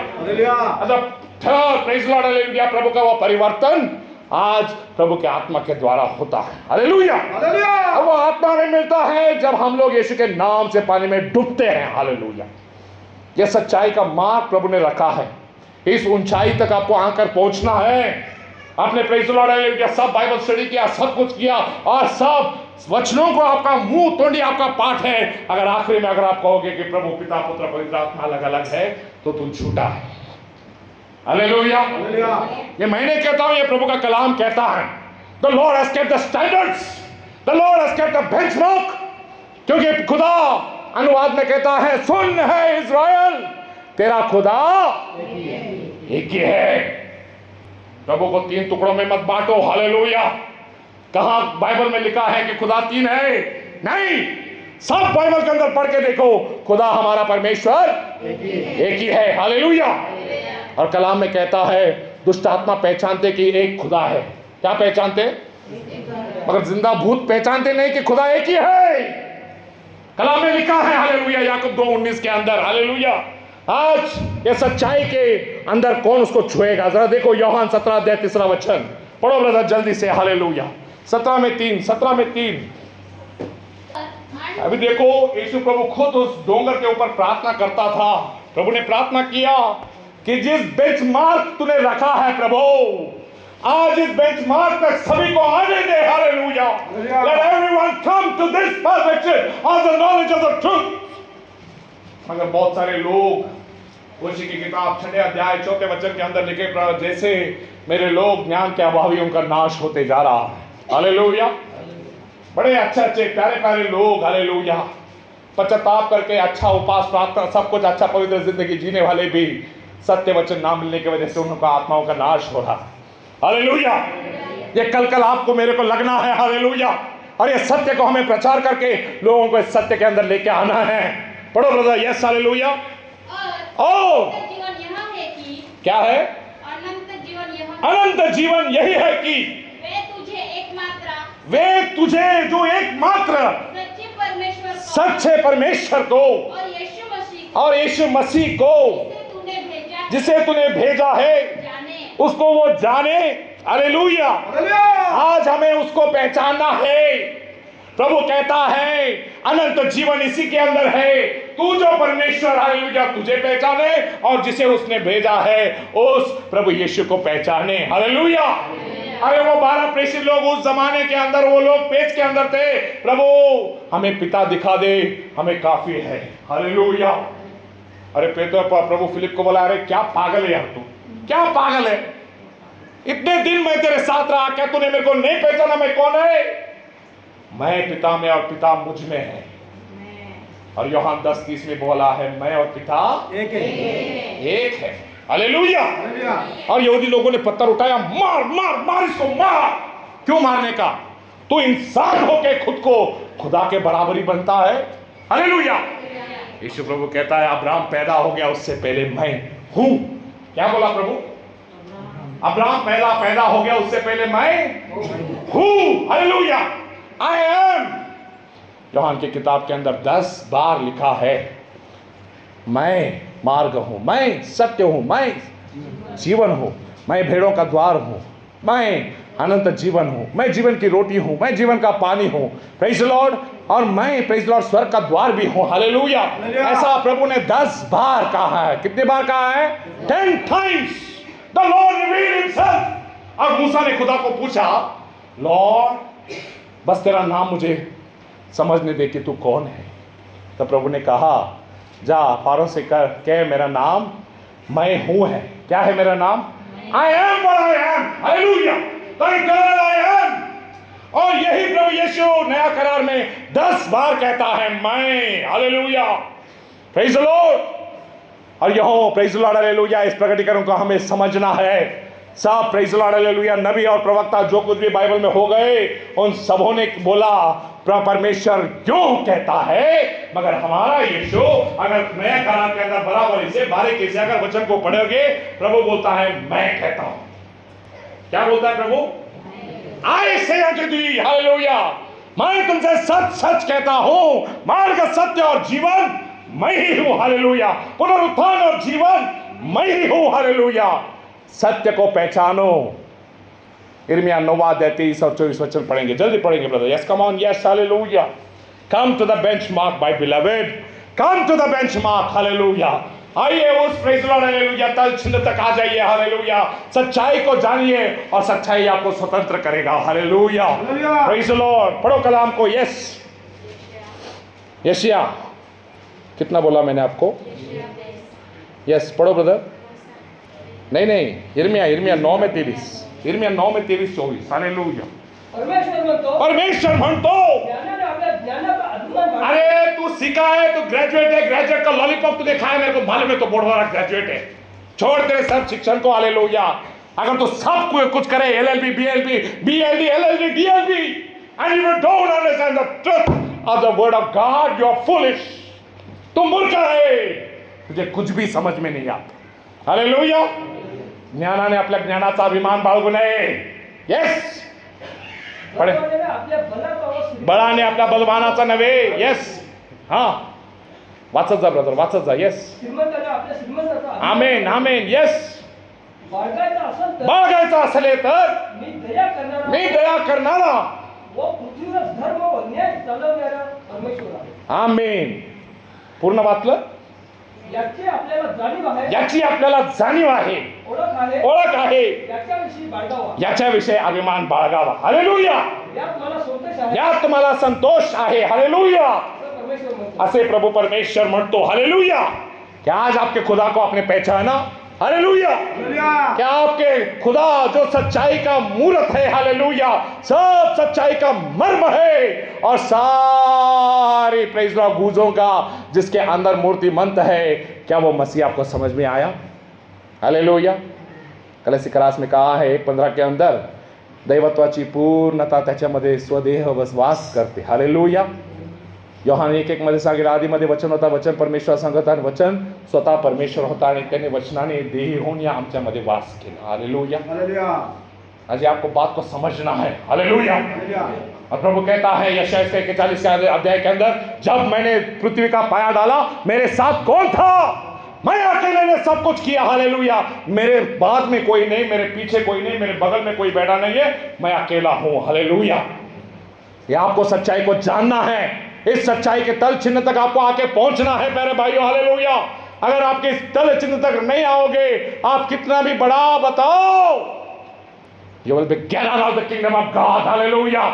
प्रेज लॉर्ड हालेलुया. प्रभु का वो परिवर्तन आज प्रभु के आत्मा के द्वारा होता है. हालेलुया. और वो आत्मा में मिलता है जब हम लोग यीशु के नाम से पानी में डूबते हैं. हालेलुया. ये सच्चाई का मार्ग प्रभु ने रखा है. इस ऊंचाई तक आपको आकर पहुंचना है. आपने प्रेज लॉर्ड हालेलुया सब बाइबल स्टडी किया, सब कुछ किया और सब वचनों को आपका मुंह तोड़ी आपका पाठ है. अगर आखिरी में अगर आप कहोगे कि प्रभु पिता पुत्र पवित्र आत्मा अलग अलग है तो तुम झूठा है. हालेलुया. ये मैंने कहता हूं, ये प्रभु का कलाम कहता है. The Lord has kept the standards, the Lord has kept the benchmark. क्योंकि खुदा अनुवाद में कहता है, सुन है इज़राइल, तेरा खुदा एक ही है. प्रभु को तीन टुकड़ों में मत बांटो. हालेलुया. कहां बाइबल में लिखा है कि खुदा तीन है? नहीं. सब बाइबल के अंदर पढ़ के देखो, खुदा हमारा परमेश्वर एक ही है. हालेलुया. और कलाम में कहता है, दुष्ट आत्मा पहचानते कि एक खुदा है. क्या पहचानते? मगर जिंदा भूत पहचानते नहीं कि खुदा एक ही है. कलाम में लिखा है. हालेलुया. याकूब 2:19 के अंदर. हालेलुया. आज ये सच्चाई के अंदर कौन उसको छुएगा? जरा देखो यूहन्ना 17 अध्याय 3 वचन पढ़ो ब्रदर जल्दी से. हालेलुया. 17 में 3. अभी देखो यीशु प्रभु खुद उस डोंगर के ऊपर प्रार्थना करता था. प्रभु ने प्रार्थना किया कि जिस बेंचमार्क तूने रखा है प्रभु, आज इस बेंचमार्क तक सभी को आने दे. Hallelujah. Let everyone come to this perfection of the knowledge of the truth. मगर बहुत सारे लोग उसी की किताब 6 अध्याय 4 वचन के अंदर लिखे, जैसे मेरे लोग ज्ञान के अभावी उनका नाश होते जा रहा है. हालेलुया. बड़े अच्छे प्यारे प्यारे लोग, हालेलुया, पश्चाताप करके अच्छा उपास प्रार्थना सब कुछ अच्छा पवित्र जिंदगी जीने वाले भी सत्य वचन ना मिलने की वजह से उनका आत्माओं का नाश हो रहा है. हालेलुया. ये कल आपको मेरे को लगना है. हालेलुया. और ये सत्य को हमें प्रचार करके लोगों को इस सत्य के अंदर लेके आना है. पढ़ो ब्रदर. यस. हालेलुया. और जीवन यह है कि क्या है? अनंत जीवन यह, अनंत जीवन यही है कि वे तुझे जो एकमात्र सच्चे परमेश्वर को और यीशु मसीह को जिसे तूने भेजा है उसको वो जाने. हालेलुया. आज हमें उसको पहचानना है. प्रभु कहता है अनंत जीवन इसी के अंदर है. तू जो परमेश्वर हालेलुया तुझे पहचाने और जिसे उसने भेजा है उस प्रभु यीशु को पहचाने. हालेलुया. अरे वो 12 प्रेषित लोग उस जमाने के अंदर वो लोग पेच के अंदर थे. प्रभु हमें पिता दिखा दे, हमें काफी है. हालेलुया. अरे प्रभु फिलिप को बोला, अरे क्या पागल है यार तू, क्या पागल है? इतने दिन मैं तेरे साथ रहा, क्या तूने मेरे को नहीं पहचाना मैं कौन है? मैं पिता में और पिता मुझ में है. और यूहन्ना 10:30 में बोला है, मैं और पिता एक है. हालेलुया. और यहूदी लोगों ने पत्थर उठाया, मार मार मार इसको मार. क्यों मारने का? तो इंसान होके खुद को खुदा के बराबरी बनता है. हालेलुया. यीशु प्रभु कहता है अब्राहम पैदा हो गया उससे पहले मैं हूं. क्या बोला प्रभु? अब्राहम पैदा हो गया उससे पहले मैं हूं. हालेलुया. I am. यूहन्ना की किताब के अंदर 10 बार लिखा है मैं मार्ग हूं, मैं सत्य हूं, मैं जीवन हूं, मैं भेड़ों का द्वार हूं, मैं अनंत जीवन हूं, मैं जीवन की रोटी हूं, मैं जीवन का पानी हूं. Praise the Lord. और मैं प्रेज द लॉर्ड स्वर्ग का द्वार भी हूं. हालेलुया. ऐसा प्रभु ने 10 बार कहा है. कितने बार कहा है? 10 times. The Lord revealed himself. और मूसा ने खुदा को पूछा, लॉर्ड बस तेरा नाम मुझे समझने दे कि तू कौन है। तो प्रभु ने कहा, जा फारो से कह मेरा नाम मैं हूं है। क्या है मेरा नाम? I am what I am. Hallelujah. I am. और यही प्रभु यीशु नया करार में 10 बार कहता है मैं। हालेलुया। Praise the Lord. और यहों प्रेज द लॉर्ड हालेलुया, इस प्रकटीकरण को हमें समझना है। सब प्रेज द लॉर्ड हालेलुया, नबी और प्रवक्ता जो कुछ भी बाइबल में हो गए उन सबों ने बोला परमेश्वर क्यों कहता है, मगर हमारा यीशु अगर नया करार के अंदर बराबर इसे बारीकी से अगर वचन को पढ़ोगे, प्रभु बोलता है मैं कहता हूं। क्या बोलता है प्रभु? I say unto thee, hallelujah, मैं तुमसे सच सच कहता हूं, मार्ग सत्य और जीवन मैं ही हूं। हालेलुया। पुनरुत्थान और जीवन मैं ही हूं। हालेलुया। सत्य को पहचानो। यिर्मयाह 9 अध्याय 23 और 24 वचन पढ़ेंगे, जल्दी पढ़ेंगे brother. Yes come on, yes hallelujah. Come to the benchmark my beloved, come to the benchmark. Hallelujah. आइए उस प्रेज लॉर्ड हालेलुया तल छिंद तक आ जाइए। हालेलुया। सच्चाई को जानिए और सच्चाई आपको स्वतंत्र करेगा। हालेलुया। Praise Lord. पढ़ो कलाम को। यस यशिया कितना बोला मैंने आपको? यस पढ़ो ब्रदर। नहीं यिर्मयाह 9 में 23, यिर्मयाह 9 में 23-24। हालेलुया। परमेश्वर म्हणतो, अरे तू सीखा है, तू ग्रेजुएट है, ग्रेजुएट का लॉलीपॉप तूने खाया, मेरे को मालूम है तो बहुत बड़ा ग्रेजुएट है। छोड़ तेरे सब शिक्षण को। हालेलुया। अगर तू सब कुछ करे, LLB, BLB, BLD, LLD, DLB, and you don't understand the truth of the word of God, you are foolish. तू मूर्ख है, तुझे कुछ भी समझ में नहीं आता। हालेलुया। ज्ञानाने आपल्या ज्ञानाचा अभिमान बाळगू नये। यस पढे। बळाने आपल्या बलवानाचा नव्हे। यस हा वाचत जा ब्रदर, वाचत जा। यस आमेन आमेन। यस बाळगायचा असेल तर मी दया करणारा आमेन। पूर्ण वाचलं? याची आपल्याला जाणीव आहे, ओळख आहे, याच्याविषयी अभिमान बाळगावा। हालेलुया। यात मला संतोष आहे। हालेलुया। असे प्रभु परमेश्वर म्हणतो। हालेलुया। क्या आज आपके खुदा को आपने पहचाना? हालेलुया। क्या आपके खुदा जो सच्चाई का मूर्त है, हालेलुया, सब सच्चाई का मर्म है और सारी प्रेज लॉर्ड गूंजों का जिसके अंदर मूर्तिमंत है, क्या वो मसीह आपको समझ में आया? हालेलुया। कलसी क्लास में कहा है 15 के अंदर दैवत्वाची पूर्णता त्याच्यामध्ये स्वदेह वास करते। हालेलुया। योहान 1:1 मध्ये सांगितलं, आधीमध्ये वचन होता, वचन परमेश्वर सांगत आणि वचन स्वतः परमेश्वर होता आणि त्याने वचनाने देही होऊन या आमच्यामध्ये वास केला। हालेलुया। आज आपको बात को समझना है। हालेलुया। और प्रभु कहता है यशायाह 41 अध्याय के अंदर, जब मैंने पृथ्वी का पाया डाला मेरे साथ कौन था? मैं अकेले ने सब कुछ किया। हालेलुया। मेरे बाद में कोई नहीं, मेरे पीछे कोई नहीं, मेरे बगल में कोई बैठा नहीं है, मैं अकेला हूं। हालेलुया। ये आपको सच्चाई को जानना है। इस सच्चाई के तल चिन्ह तक आपको आके पहुंचना है प्यारे भाइयों। हालेलुया। अगर आपके इस तल चिन्ह तक नहीं आओगे, आप कितना भी बड़ा बताओ, you will be get out of the kingdom of God. Hallelujah.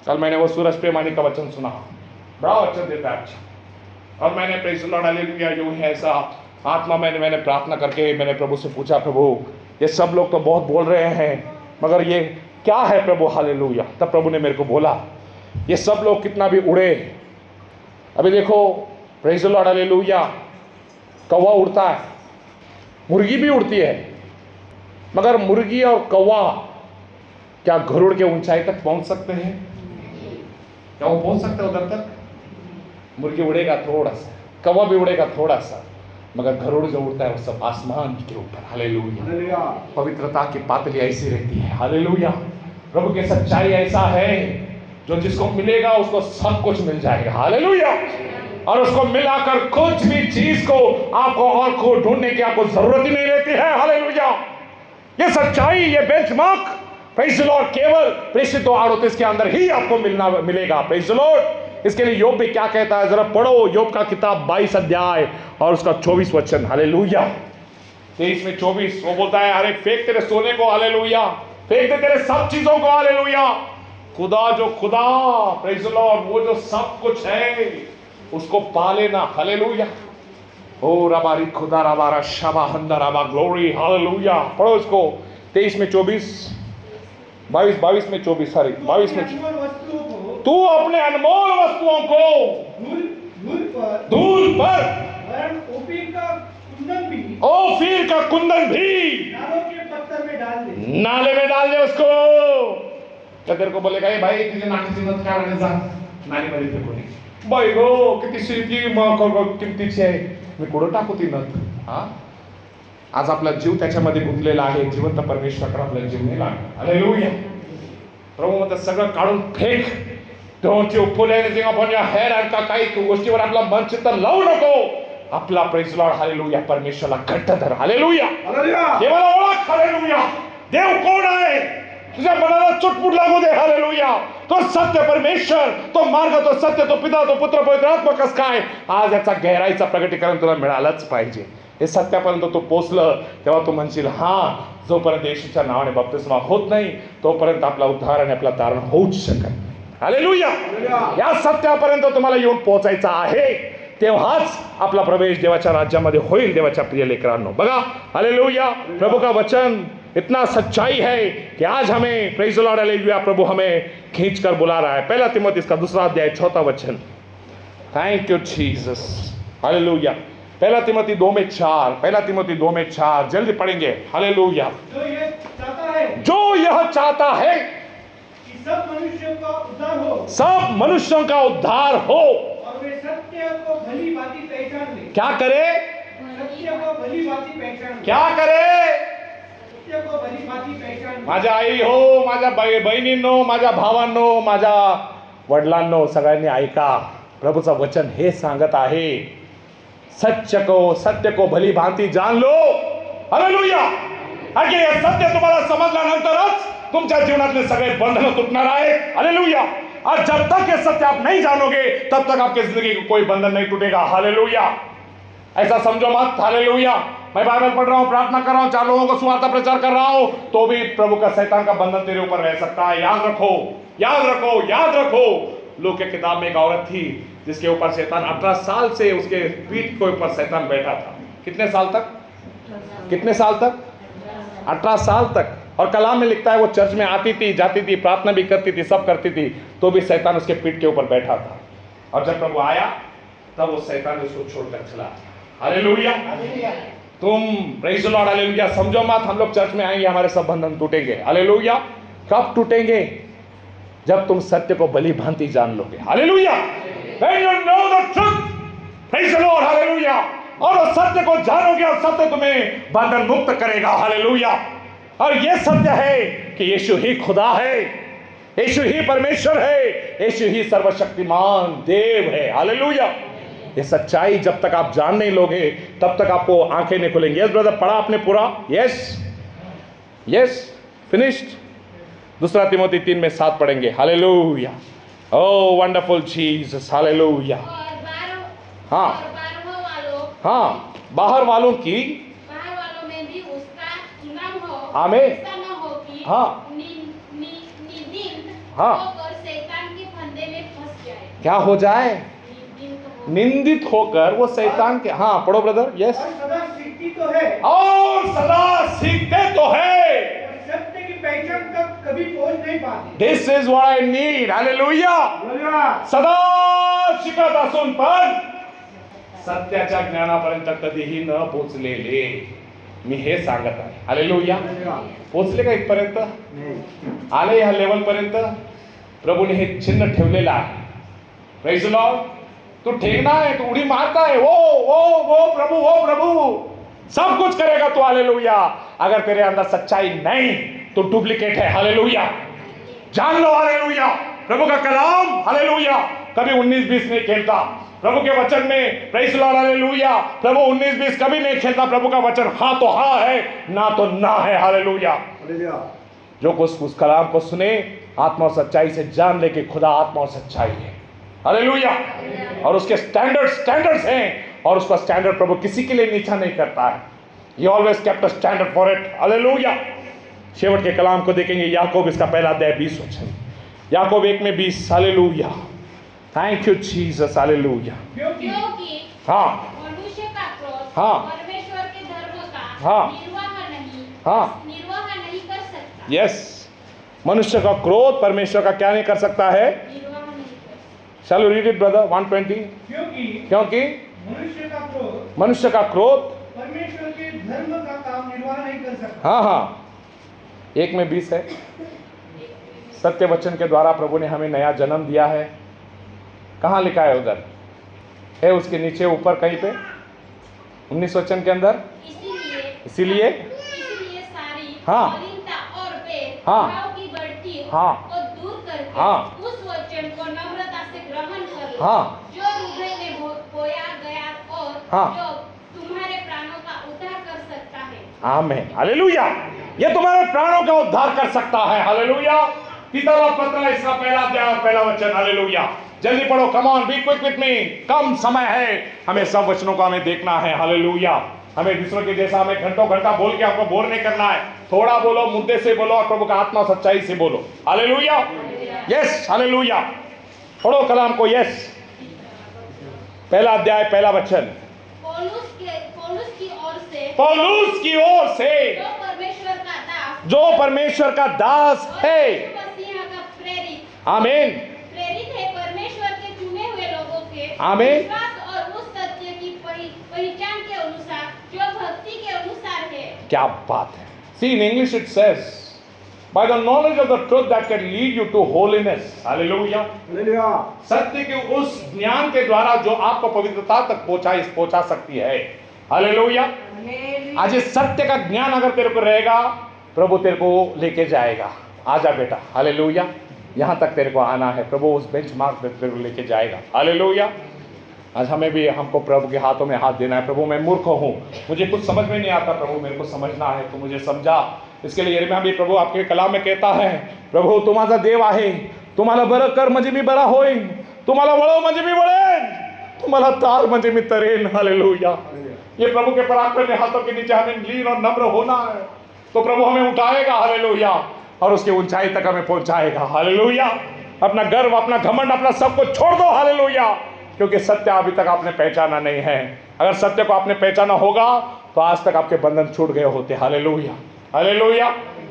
कल मैंने वो सूरज प्रेमानी का वचन सुना, बड़ा वचन देता है अच्छा। और मैंने प्रेज द लॉर्ड हालेलुया यूं ही ऐसा आत्मा मैंने प्रार्थना करके मैंने प्रभु से पूछा, प्रभु ये सब लोग तो बहुत बोल रहे हैं, मगर ये क्या है प्रभु? हालेलुया। तब प्रभु ने मेरे को बोला, ये सब लोग कितना भी उड़े, अभी देखो प्रेज द लॉर्ड हालेलुया, कौवा उड़ता है, मुर्गी भी उड़ती है, मगर मुर्गी और कौवा क्या गरुड़ के ऊंचाई तक पहुंच सकते हैं? क्या वो पहुंच सकते हैं उधर तक? मुर्गी उड़ेगा थोड़ा सा, कौवा भी उड़ेगा थोड़ा सा, मगर गरुड़ जो उड़ता है वो सब आसमान के ऊपर। हालेलुया। पवित्रता की पातली ऐसी रहती है। हालेलुया। प्रभु की सच्चाई ऐसा है जो जिसको मिलेगा उसको सब कुछ मिल जाएगा। हालेलुया। और उसको मिलाकर कुछ भी चीज को आपको और को ढूंढने की आपको जरूरत ही नहीं रहती है। हालेलुया। ये सच्चाई, ये बेंचमार्क प्रेज द लॉर्ड केवल प्रेषित 38 के अंदर ही आपको मिलेगा। Praise the Lord. इसके लिए योग भी क्या कहता है, जरा पढ़ो योग का किताब 22 अध्याय और उसका 24 वचन। हालेलुया। 23 में 24 वो बोलता है, अरे फेंक तेरे सोने को, हालेलुया, फेंक दे तेरे सब चीजों को, हालेलुया। खुदा जो खुदा, प्रेज़ द लॉर्ड, वो जो सब कुछ है उसको पा लेना, हालेलुया। ओ रबारी खुदा रबारा शबा हंदा रबा ग्लोरी, हालेलुया। पढ़ो इसको 23 में 24, 22 में 24, सॉरी 22 में। तू अपने अनमोल वस्तुओं को धूल पर ओफीर का कुंदन भी नाले में डाल दे उसको। क्या तेरे को बोलेगा, ये भाई तुझे नाटी मत कराने जा नाली मध्ये ते कोणी बाई गो किती शिरकी मग किमतीची आहे, मी कुठं टाकू ती नत? हा, आज आपला जीव त्याच्यामध्ये गुंतलेला आहे, जिवंत परमेश्वराकडे आपला जीव नाही लागला, हालेलुया। प्रभू म्हणतात सगळं काढून fake, don't you put anything upon your head, आणि का काही गोष्टीवर आपला मन चित्त लावू नको। आपला प्रेज लॉर्ड, हालेलुया, परमेश्वराला घट्ट धर, हालेलुया, देवाला ओळख, हालेलुया, देव कोण आहे तुझ्या मनाला चुटपुट लागू दे, हालेलुया। तो सत्य परमेश्वर, तो मार्ग, तो सत्य, तो पिता, तो पुत्र, पवित्र आत्मा कस काय, आज याचा गहराईचा प्रगटीकरण तुला मिळालंच पाहिजे। हे सत्यापर्यंत तू पोचलं तेव्हा तू म्हणशील, हा, जोपर्यंत येशूच्या नावाने बपतिस्मा होत नाही तोपर्यंत आपला उद्धार आणि आपला तारण होऊच शकत नाही, हालेलुया। या सत्यापर्यंत तुम्हाला येऊन पोहोचायचं आहे, तेव्हाच आपला प्रवेश देवाच्या राज्यामध्ये होईल। देवाच्या प्रिय लेकरांनो, बघा, हालेलुया, प्रभु का वचन इतना सच्चाई है कि आज हमें, प्रेज़ द लॉर्ड, हालेलुया, प्रभु हमें खींच कर बुला रहा है। पहला तिमोथी इसका 2 अध्याय 4 वचन। थैंक यू जीसस, हालेलुया। पहला तिमोथी 2 में 4, पहला तिमोथी 2 में 4, जल्दी पढ़ेंगे, हालेलुया। जो यह चाहता है कि सब मनुष्यों का उद्धार हो, सब मनुष्यों का उद्धार हो, और वे सत्य को भली भांति पहचान ले। क्या करे? सत्य को भली भांति पहचान ले। क्या करे? सत्य को भली भांति पहचान ले। माझ्या आई हो, माझ्या बहिणींनो, माझ्या भावांनो, माझ्या वडिलांनो, सगळ्यांनी ऐका, प्रभूचं वचन हे सांगत आहे, सत्य को भली भांति जान लो, हालेलुया। अगे हे सत्य तुम्हाला समजल्यानंतरच तुमच्या जीवनातले सगळे बंधन तुटणार आहे, हालेलुया। और जब तक ये सत्य आप नहीं जानोगे तब तक आपकी जिंदगी का कोई बंधन नहीं टूटेगा, हालेलुया। ऐसा समझो मत, हालेलुया, मैं बाइबल पढ़ रहा हूँ, प्रार्थना कर रहा हूँ, 4 लोगों को सुवार्ता प्रचार कर रहा हूँ, तो भी प्रभु का शैतान का बंधन तेरे ऊपर रह सकता है। याद रखो, याद रखो, याद रखो। लूका की किताब में एक औरत थी जिसके ऊपर शैतान 18 साल से उसके पीठ के ऊपर शैतान बैठा था। कितने साल तक? कितने साल तक? 18 साल तक। और कलाम में लिखता है वो चर्च में आती थी, जाती थी, प्रार्थना भी करती थी, सब करती थी, तो भी शैतान उसके पीठ के ऊपर बैठा था। और जब प्रभु आया तब वो शैतान उसको छोड़कर चला, हालेलुया। तुम, प्रेज़ द लॉर्ड, हालेलुया, समझो मत हम लोग चर्च में आएंगे हमारे सब बंधन टूटेंगे, हालेलुया। कब टूटेंगे? जब तुम सत्य को भली भांति जान लोगे, hallelujah. When you know the truth, praise the Lord, hallelujah, और उस सत्य को जानोगे और सत्य तुम्हें बंधन मुक्त करेगा, हालेलुया। और यह सत्य है कि यीशु ही खुदा है, यीशु ही परमेश्वर है, यीशु ही सर्वशक्तिमान देव है, हालेलुया। ये सच्चाई जब तक आप जान नहीं लोगे तब तक आपको आंखें नहीं खुलेंगी। यस ब्रदर, पढ़ा आपने पूरा? Yes, yes, finished. 2 तिमोथी 3 में 7 पढ़ेंगे, हालेलुया। ओह वंडरफुल जीसस, हालेलुया। हाँ हाँ, बाहर वालों में भी उसका चुनाव हो, आमीन, ऐसा न हो कि हाँ हाँ होकर शैतान के फंदे में फंस जाए। क्या हो जाए? निंदित होकर वो शैतान के, हाँ पढ़ो ब्रदर, यस। और सदा सीखती तो है, और सदा सीखते तो है, सत्य की पहचान तक कभी पहुंच नहीं पाते। This is what I need, hallelujah. सदा शिकत असून पण सत्याच्या ज्ञानापर्यंत कधीही न पोचलेले, मी हे सांगत आहे, हालेलुया। पोचले का इथपर्यंत? आले ह्या लेवल पर्यंत? प्रभूने हे चिन्ह ठेवलेलं आहे, प्रेज़ द लॉर्ड। तू ठेकना है, तू उड़ी मारता है, वो प्रभु सब कुछ करेगा तू, हालेलुया। अगर तेरे अंदर सच्चाई नहीं तो डुप्लीकेट है, हालेलुया। जान लो, हालेलुया। प्रभु का कलाम, हालेलुया, कभी 19-20 नहीं खेलता। प्रभु के वचन में, प्रेज़ द लॉर्ड, हालेलुया, प्रभु 19-20 कभी नहीं खेलता। प्रभु का वचन हाँ तो हाँ है, ना तो ना है, हालेलुया। जो कुछ उस कलाम को सुने आत्मा और सच्चाई से जान ले कि खुदा आत्मा और सच्चाई है, हालेलुया। और उसके स्टैंडर्ड्स हैं, और उसका स्टैंडर्ड प्रभु किसी के लिए नीचा नहीं करता है। He always kept a standard for it. Hallelujah. शेवट के कलाम को देखेंगे, याकूब इसका पहला अध्याय 20 वचन, याकूब 1:20। Hallelujah, thank you Jesus, hallelujah. क्योंकि हाँ मनुष्य का क्रोध हाँ परमेश्वर के धर्म का हाँ निर्वाह नहीं कर सकता। यस, मनुष्य का क्रोध परमेश्वर का क्या नहीं कर सकता है? निर्वाह नहीं कर सकता। चलो रीड इट ब्रदर 120। क्योंकि मनुष्य का क्रोध परमेश्वर के धर्म का काम निर्वाह नहीं कर सकता। हाँ हाँ, 1:20 है। सत्य वचन के द्वारा प्रभु ने हमें नया जन्म दिया है। कहाँ लिखा है? उधर है, उसके नीचे ऊपर कहीं पे 19 वचन के अंदर। इसीलिए सारी हाँ मलिनता और भेद हाँ भाव की बढ़ती हाँ को दूर करके हाँ उस वचन को नम्रता से ग्रहण कर लो, हाँ जो हृदय में बोया गया और हाँ जो तुम्हारे प्राणों का उद्धार कर सकता है। आमीन, हालेलुया। ये तुम्हारे प्राणों का उद्धार कर सकता है। हालेलुया। पिता पत्र इसका पहला अध्याय और पहला वचन। हालेलुया, जल्दी पढ़ो, come on, be quick with me. कम समय है, हमें सब वचनों को हमें देखना है। हालेलुया। हमें दूसरों के जैसा हमें घंटों घंटा बोल के आपको बोर नहीं करना है। थोड़ा बोलो, मुद्दे से बोलो और प्रभु का आत्मा सच्चाई से बोलो। Hallelujah, yes, hallelujah. पढ़ो कलाम को। यस, पहला अध्याय पहला वचन। पौलुस की ओर से जो परमेश्वर का दास है, मसीह का प्रेरित आमीन, है परमेश्वर के चुने हुए लोगों के आमीन, विश्वास और उस सत्य की पहचान के अनुसार जो भक्ति के अनुसार है। क्या बात है। See, in English it says, by the knowledge of the truth that can lead you to holiness. Hallelujah. सत्य के उस ज्ञान के द्वारा जो आपको पवित्रता तक पहुंचा सकती है। हालेलुया। आज इस सत्य का ज्ञान अगर तेरे को रहेगा, प्रभु तेरे को लेके जाएगा। आजा बेटा, हालेलुया, यहाँ तक तेरे को आना है। प्रभु उस बेंचमार्क पे तेरे को लेके जाएगा। हालेलुया। आज हमें भी हमको प्रभु के हाथों में हाथ देना है। प्रभु मैं मूर्ख हूँ, मुझे कुछ समझ में नहीं आता, प्रभु मेरे को समझना है, तो मुझे समझा। इसके लिए यिर्मयाह भी प्रभु आपके कलाम में कहता है, प्रभु तुम्हारा देव आहे, तुम्हाला बरं कर म्हणजे मी बरा होईन, तुम्हाला वळव म्हणजे मी वळेन, तुम्हाला तार म्हणजे मी तरेन। हालेलुया। ये प्रभु के पराक्रमी हाथों के नीचे हमें लीन और नम्र होना है, तो प्रभु हमें उठाएगा। हालेलुया, और उसके ऊंचाई तक हमें पहुंचाएगा। हालेलुया। अपना गर्व, अपना घमंड, अपना सब कुछ छोड़ दो। हालेलुया, क्योंकि सत्य अभी तक आपने पहचाना नहीं है। अगर सत्य को आपने पहचाना होगा तो आज तक आपके बंधन छूट गए होते। Hallelujah, hallelujah.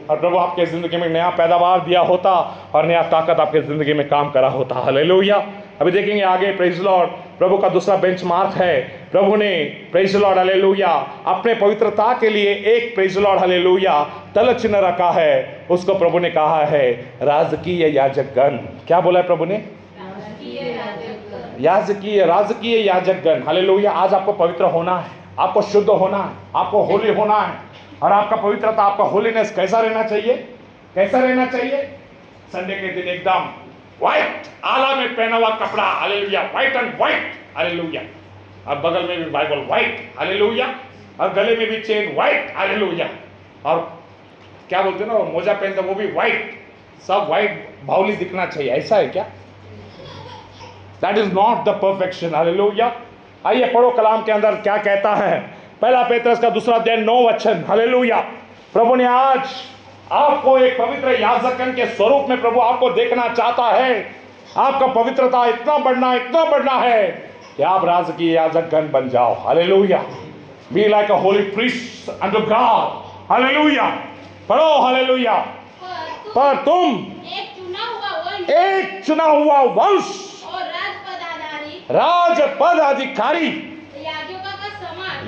और प्रभु आपके जिंदगी में नया पैदावार दिया होता और नया ताकत आपके जिंदगी में काम करा होता। हालेलुया। अभी देखेंगे आगे, प्रेज लॉर्ड। प्रभु का दूसरा बेंचमार्क है, प्रभु ने प्रेज लॉर्ड हालेलुया अपने पवित्रता के लिए एक प्रेज लॉर्ड हालेलुया तल चिन्ह रखा है। उसको प्रभु ने कहा है राजकीय याजकगण। क्या बोला है प्रभु ने? राजकीय याजकगण। हालेलुया। आज आपको पवित्र होना है, आपको शुद्ध होना है, आपको होली होना है। और आपका पवित्रता, आपका होलीनेस कैसा रहना चाहिए? कैसा रहना चाहिए? संडे के दिन एकदम व्हाइट, आला में पहना हुआ कपड़ा। Hallelujah, white and white. Hallelujah. और बगल में भी बाइबल व्हाइट। हालेलुया। और गले में भी चेन व्हाइट। हालेलुया। और क्या बोलते हैं ना, मोजा पहनते वो भी व्हाइट। सब व्हाइट, बाउली दिखना चाहिए। ऐसा है क्या? That is not the perfection. Hallelujah. आइए पढ़ो कलाम के अंदर क्या कहता है। पहला पेत्रस का दूसरा अध्याय 9 वचन। हालेलुया। प्रभु ने आज आपको एक पवित्र याजकगण के स्वरूप में प्रभु आपको देखना चाहता है। आपका पवित्रता इतना बढ़ना है कि आप राजकीय याजकगण बन जाओ। Hallelujah. Be like a holy priest unto God. Hallelujah. पढ़ो हालेलुया। पर तुम एक चुना हुआ वंश, राजपद अधिकारी,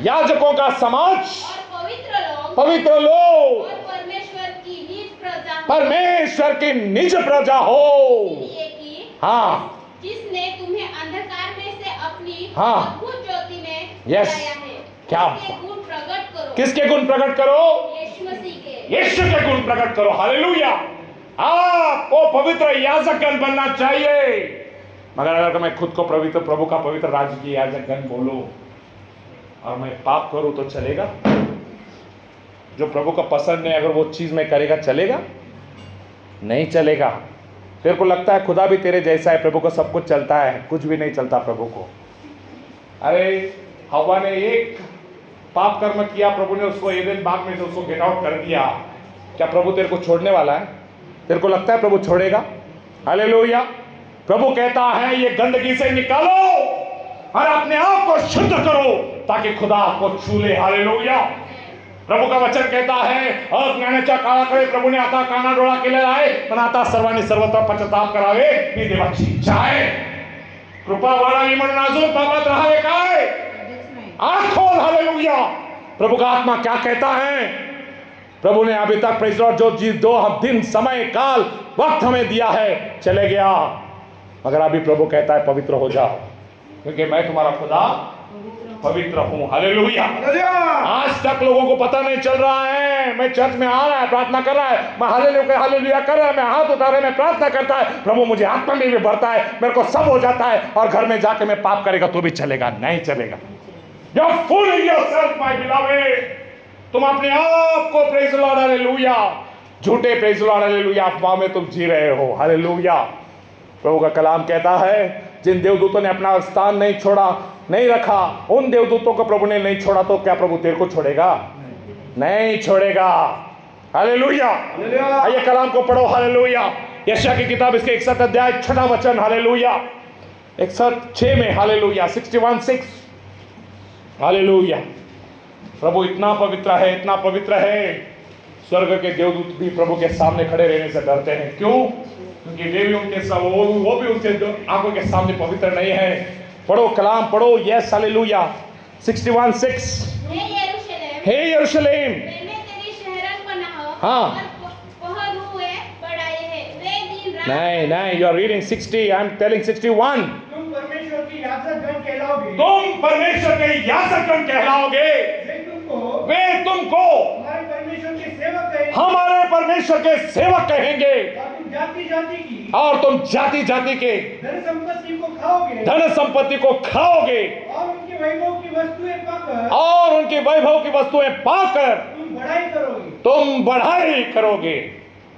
याजकों का समाज, पवित्र लोग, परमेश्वर की निज प्रजा हो। हाँ, जिसने तुम्हें अंधकार में से अपनी हाँ अद्भुत ज्योति में यस लाया है। क्या गुण प्रकट करो। किसके गुण प्रकट करो? यीशु मसीह के। यीशु के गुण प्रकट करो। हालेलुया। आपको पवित्र याजकगण बनना चाहिए। मगर अगर मैं खुद को पवित्र, प्रभु का पवित्र राजकीय याजकगण बोलूं और मैं पाप करूं तो चलेगा? जो प्रभु का पसंद है अगर वो चीज में करेगा, चलेगा? नहीं चलेगा। तेरे को लगता है खुदा भी तेरे जैसा है, प्रभु को सब कुछ चलता है, कुछ भी नहीं चलता प्रभु को। अरे हवा ने एक पाप कर्म किया, प्रभु ने उसको एदेन बाग में से उसको गेट आउट कर दिया, क्या प्रभु तेरे को छोड़ने वाला है? तेरे को लगता है प्रभु छोड़ेगा? हालेलुया। प्रभु कहता है ये गंदगी से निकालो और अपने आप को शुद्ध करो ताकि खुदा आपको छू ले। हालेलुया। प्रभु का वचन कहता है ज्ञानाच्या काळाकडे प्रभूने आता काना डोळा केलेला आहे, पण आता सर्वांनी सर्वत्र पश्चाताप करावे ही देवाची इच्छा आहे। कृपा वाढावी म्हणून अजून पापात राहावे काय? आँख खोल। हालेलुया। प्रभु का आत्मा क्या कहता है? प्रभु ने अभी तक प्रेज़ लॉर्ड जो 2 दिन समय काल वक्त हमें दिया है चले गया, मगर अभी प्रभु कहता है पवित्र हो जाओ क्योंकि मैं तुम्हारा खुदा पवित्र हूं। हालेलुया। आज तक लोगों को पता नहीं चल रहा है, मैं चर्च में आ रहा है, प्रार्थना कर रहा है, मैं हालेलुया कर रहा है, मैं हाथ उतारे, मैं प्रार्थना करता है, प्रभु मुझे आत्मा में भी भरता है, मेरे को सब हो जाता है, और घर में जाके मैं पाप करेगा तो भी चलेगा? नहीं चलेगा। You're fooling yourself, my beloved। तुम अपने आप को प्रेज़ लॉर्ड हालेलुया झूठे प्रेज़ लॉर्ड हालेलुया अफवाह में तुम जी रहे हो। हालेलुया। प्रभु का कलाम कहता है जिन देवदूतों ने अपना स्थान नहीं छोड़ा, नहीं रखा, उन देवदूतों को प्रभु ने नहीं छोड़ा, तो क्या प्रभु तेरे को छोड़ेगा? नहीं छोड़ेगा। हालेलुया। आइए कलाम को पढ़ो। हालेलुया। यशायाह की किताब इसके 61 अध्याय 6 वचन। हालेलुया। 61:6 में। हालेलुया। 61:6। हालेलुया। प्रभु इतना पवित्र है, इतना पवित्र है, स्वर्ग के देवदूत भी प्रभु के सामने खड़े रहने से डरते हैं। क्यों? क्योंकि वे भी उनके वो भी उनके आंखों के सामने पवित्र नहीं है। पढ़ो कलाम पढ़ो। Yes hallelujah. 61:6। हे यरूशलेम मैंने तेरी शहरन बनाओ हाँ। और पहरुए बढ़ाए हैं। वे दिन रात नहीं, you are reading 60, I am telling 61। तुम परमेश्वर की याजकगण कहलाओगे। तुम परमेश्वर के याजकगण कहलाओगे। वे तुमको हमारे परमेश्वर के सेवक कहेंगे। हमारे परमेश्वर के सेवक कहेंगे। और तुम जाति जाति की और तुम जाति जाति के धन संपत्ति को खाओगे। धन संपत्ति को खाओगे और उनके वैभव की वस्तुएं पाकर और उनके वैभव की वस्तुएं पाकर तुम बढ़ाई करोगे। तुम बढ़ाई करोगे।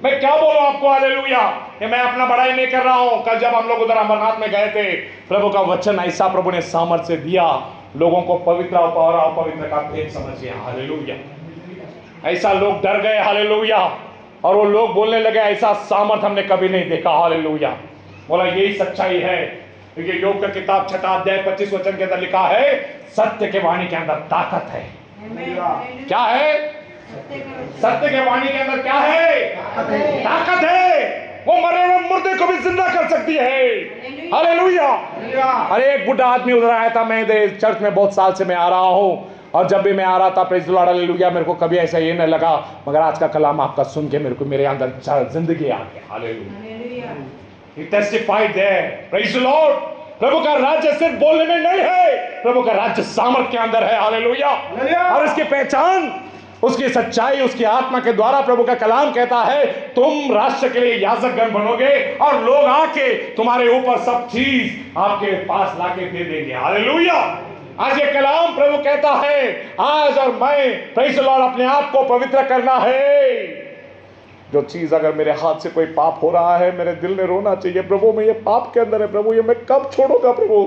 मैं क्या बोलूं आपको? हालेलुया। ये मैं अपना बढ़ाई नहीं कर रहा हूं। कल जब हम लोग उधर अमरनाथ में गए थे, प्रभु का वचन ऐसा प्रभु ने सामर्थ्य दिया, लोगों को पवित्र और अपवित्र का भेद समझ गया। हालेलुया। ऐसा लोग डर गए। हालेलुया। और वो लोग बोलने लगे ऐसा सामर्थ हमने कभी नहीं देखा। हालेलुया। बोला यही सच्चाई है, क्योंकि योग का किताब 6 अध्याय 25 वचन के अंदर लिखा है सत्य के वाणी के अंदर ताकत है। क्या है? सत्य के वाणी के अंदर क्या है? ताकत है। वो मरे हुए मुर्दे को भी जिंदा कर सकती है। हालेलुया। अरे एक बुढ़ा आदमी उधर आया था, मैं चर्च में बहुत साल से मैं आ रहा हूँ, और जब भी मैं आ रहा था प्रेज़ द लॉर्ड हालेलुया, मेरे को कभी ऐसा ये नहीं लगा, मगर आज का कलाम आपका सुन के मेरे अंदर जिंदगी आ गई। Hallelujah. He testified there, praise the Lord। प्रभु का राज्य सिर्फ बोलने में नहीं है, प्रभु का राज्य सामर्थ के अंदर है। हालेलुया। और इसकी पहचान उसकी सच्चाई उसकी आत्मा के द्वारा प्रभु का कलाम कहता है तुम राष्ट्र के लिए याजकगण बनोगे और लोग आके तुम्हारे ऊपर सब चीज आपके पास लाके दे देंगे। हालेलुया। आज ये कलाम प्रभु कहता है आज और मैं प्रेज़ द लॉर्ड अपने आप को पवित्र करना है। जो चीज अगर मेरे हाथ से कोई पाप हो रहा है, मेरे दिल में रोना चाहिए, प्रभु मैं ये पाप के अंदर है, प्रभु ये मैं कब छोड़ूंगा, प्रभु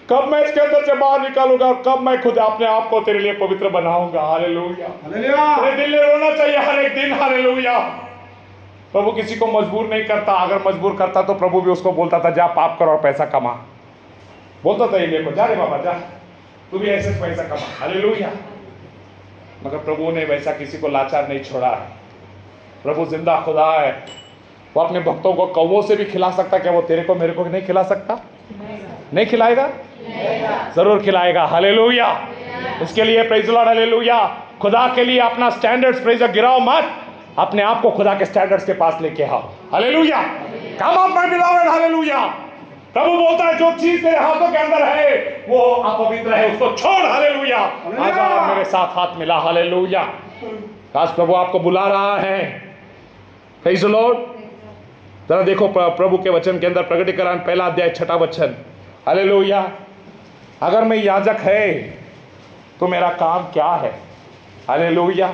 कब मैं इसके अंदर से बाहर निकालूंगा, कब मैं खुद अपने आप को तेरे लिए पवित्र बनाऊंगा। हालेलुया। मेरे दिल में रोना चाहिए हर एक दिन। हालेलुया। प्रभु किसी को मजबूर नहीं करता, अगर मजबूर करता तो प्रभु भी उसको बोलता था जा पाप कर और पैसा कमा, बोलता था ये जा रे बाबा जा तू भी ऐसे पैसा कमा। हालेलुया। मगर प्रभु ने वैसा किसी को लाचार नहीं छोड़ा है। प्रभु जिंदा खुदा है, वो अपने भक्तों को कौवों से भी खिला सकता, क्या वो तेरे को मेरे को नहीं खिला सकता? नहीं खिलाएगा? जरूर खिलाएगा। हालेलुया। इसके लिए प्रेज़ द लॉर्ड हालेलुया। खुदा के लिए अपना स्टैंडर्ड्स प्रेज़ गिराओ मत, अपने आप को खुदा के स्टैंडर्ड्स के पास लेके आओ। हालेलुया। Come up my beloved. हालेलुया। प्रभु बोलता है जो चीज तेरे हाथों के अंदर है वो अपवित्र है, उसको छोड़। हालेलुया। आजा मेरे साथ हाथ मिला। हालेलुया। आज प्रभु आपको बुला रहा है। Praise the Lord. जरा देखो प्रभु के वचन के अंदर प्रकटीकरण 1 अध्याय 6 वचन। हालेलुया। अगर मैं याजक है तो मेरा काम क्या है? हालेलुया।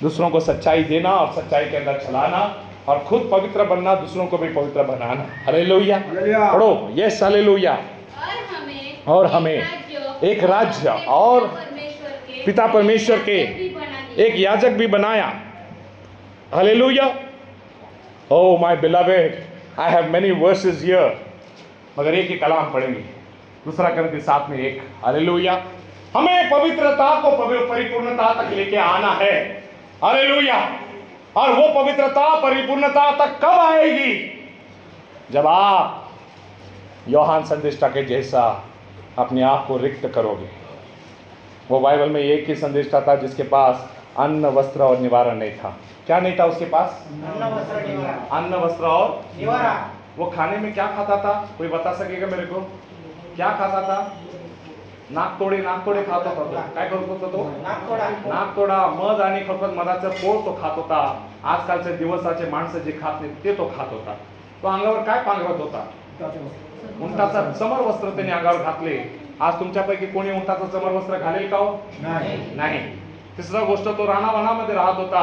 दूसरों को सच्चाई देना और सच्चाई के अंदर चलाना और खुद पवित्र बनना, दूसरों को भी पवित्र बनाना। हालेलुया। पढ़ो। Yes hallelujah. और हमें एक राज्य और पिता परमेश्वर के एक याजक भी बनाया। Hallelujah. Oh my beloved, I have many versus here, मगर एक ही कलाम पढ़ेंगे, दूसरा करंती 7:1। हालेलुया। हमें पवित्रता को परिपूर्णता तक लेके आना है। हालेलुया। और वो पवित्रता परिपूर्णता तक कब आएगी? जब आप यूहन्ना संदेष्टा के जैसा अपने आप को रिक्त करोगे। वो बाइबल में एक ही संदेष्टा था जिसके पास अन्न, वस्त्र और निवारण नहीं था। क्या नहीं था उसके पास? अन्न, वस्त्र और निवारण। वो खाने में क्या खाता था? कोई बता सकेगा मेरे को? क्या खाता था? नाक तोडे खात होता। काय करत होता तो? नाक तोडा, मध आणि खरखत मधाचं पोळ तो खात होता। आजकालचे दिवसाचे माणसं जे खात नाहीत ते तो खात होता। तो अंगावर काय पांघरत होता? उंटाचा समर वस्त्र त्याने अंगावर घातले। आज तुमच्यापैकी कोणी उंटाचं समर वस्त्र घालेल का हो? नाही। तिसरा गोष्ट, तो रानावनामध्ये राहत होता।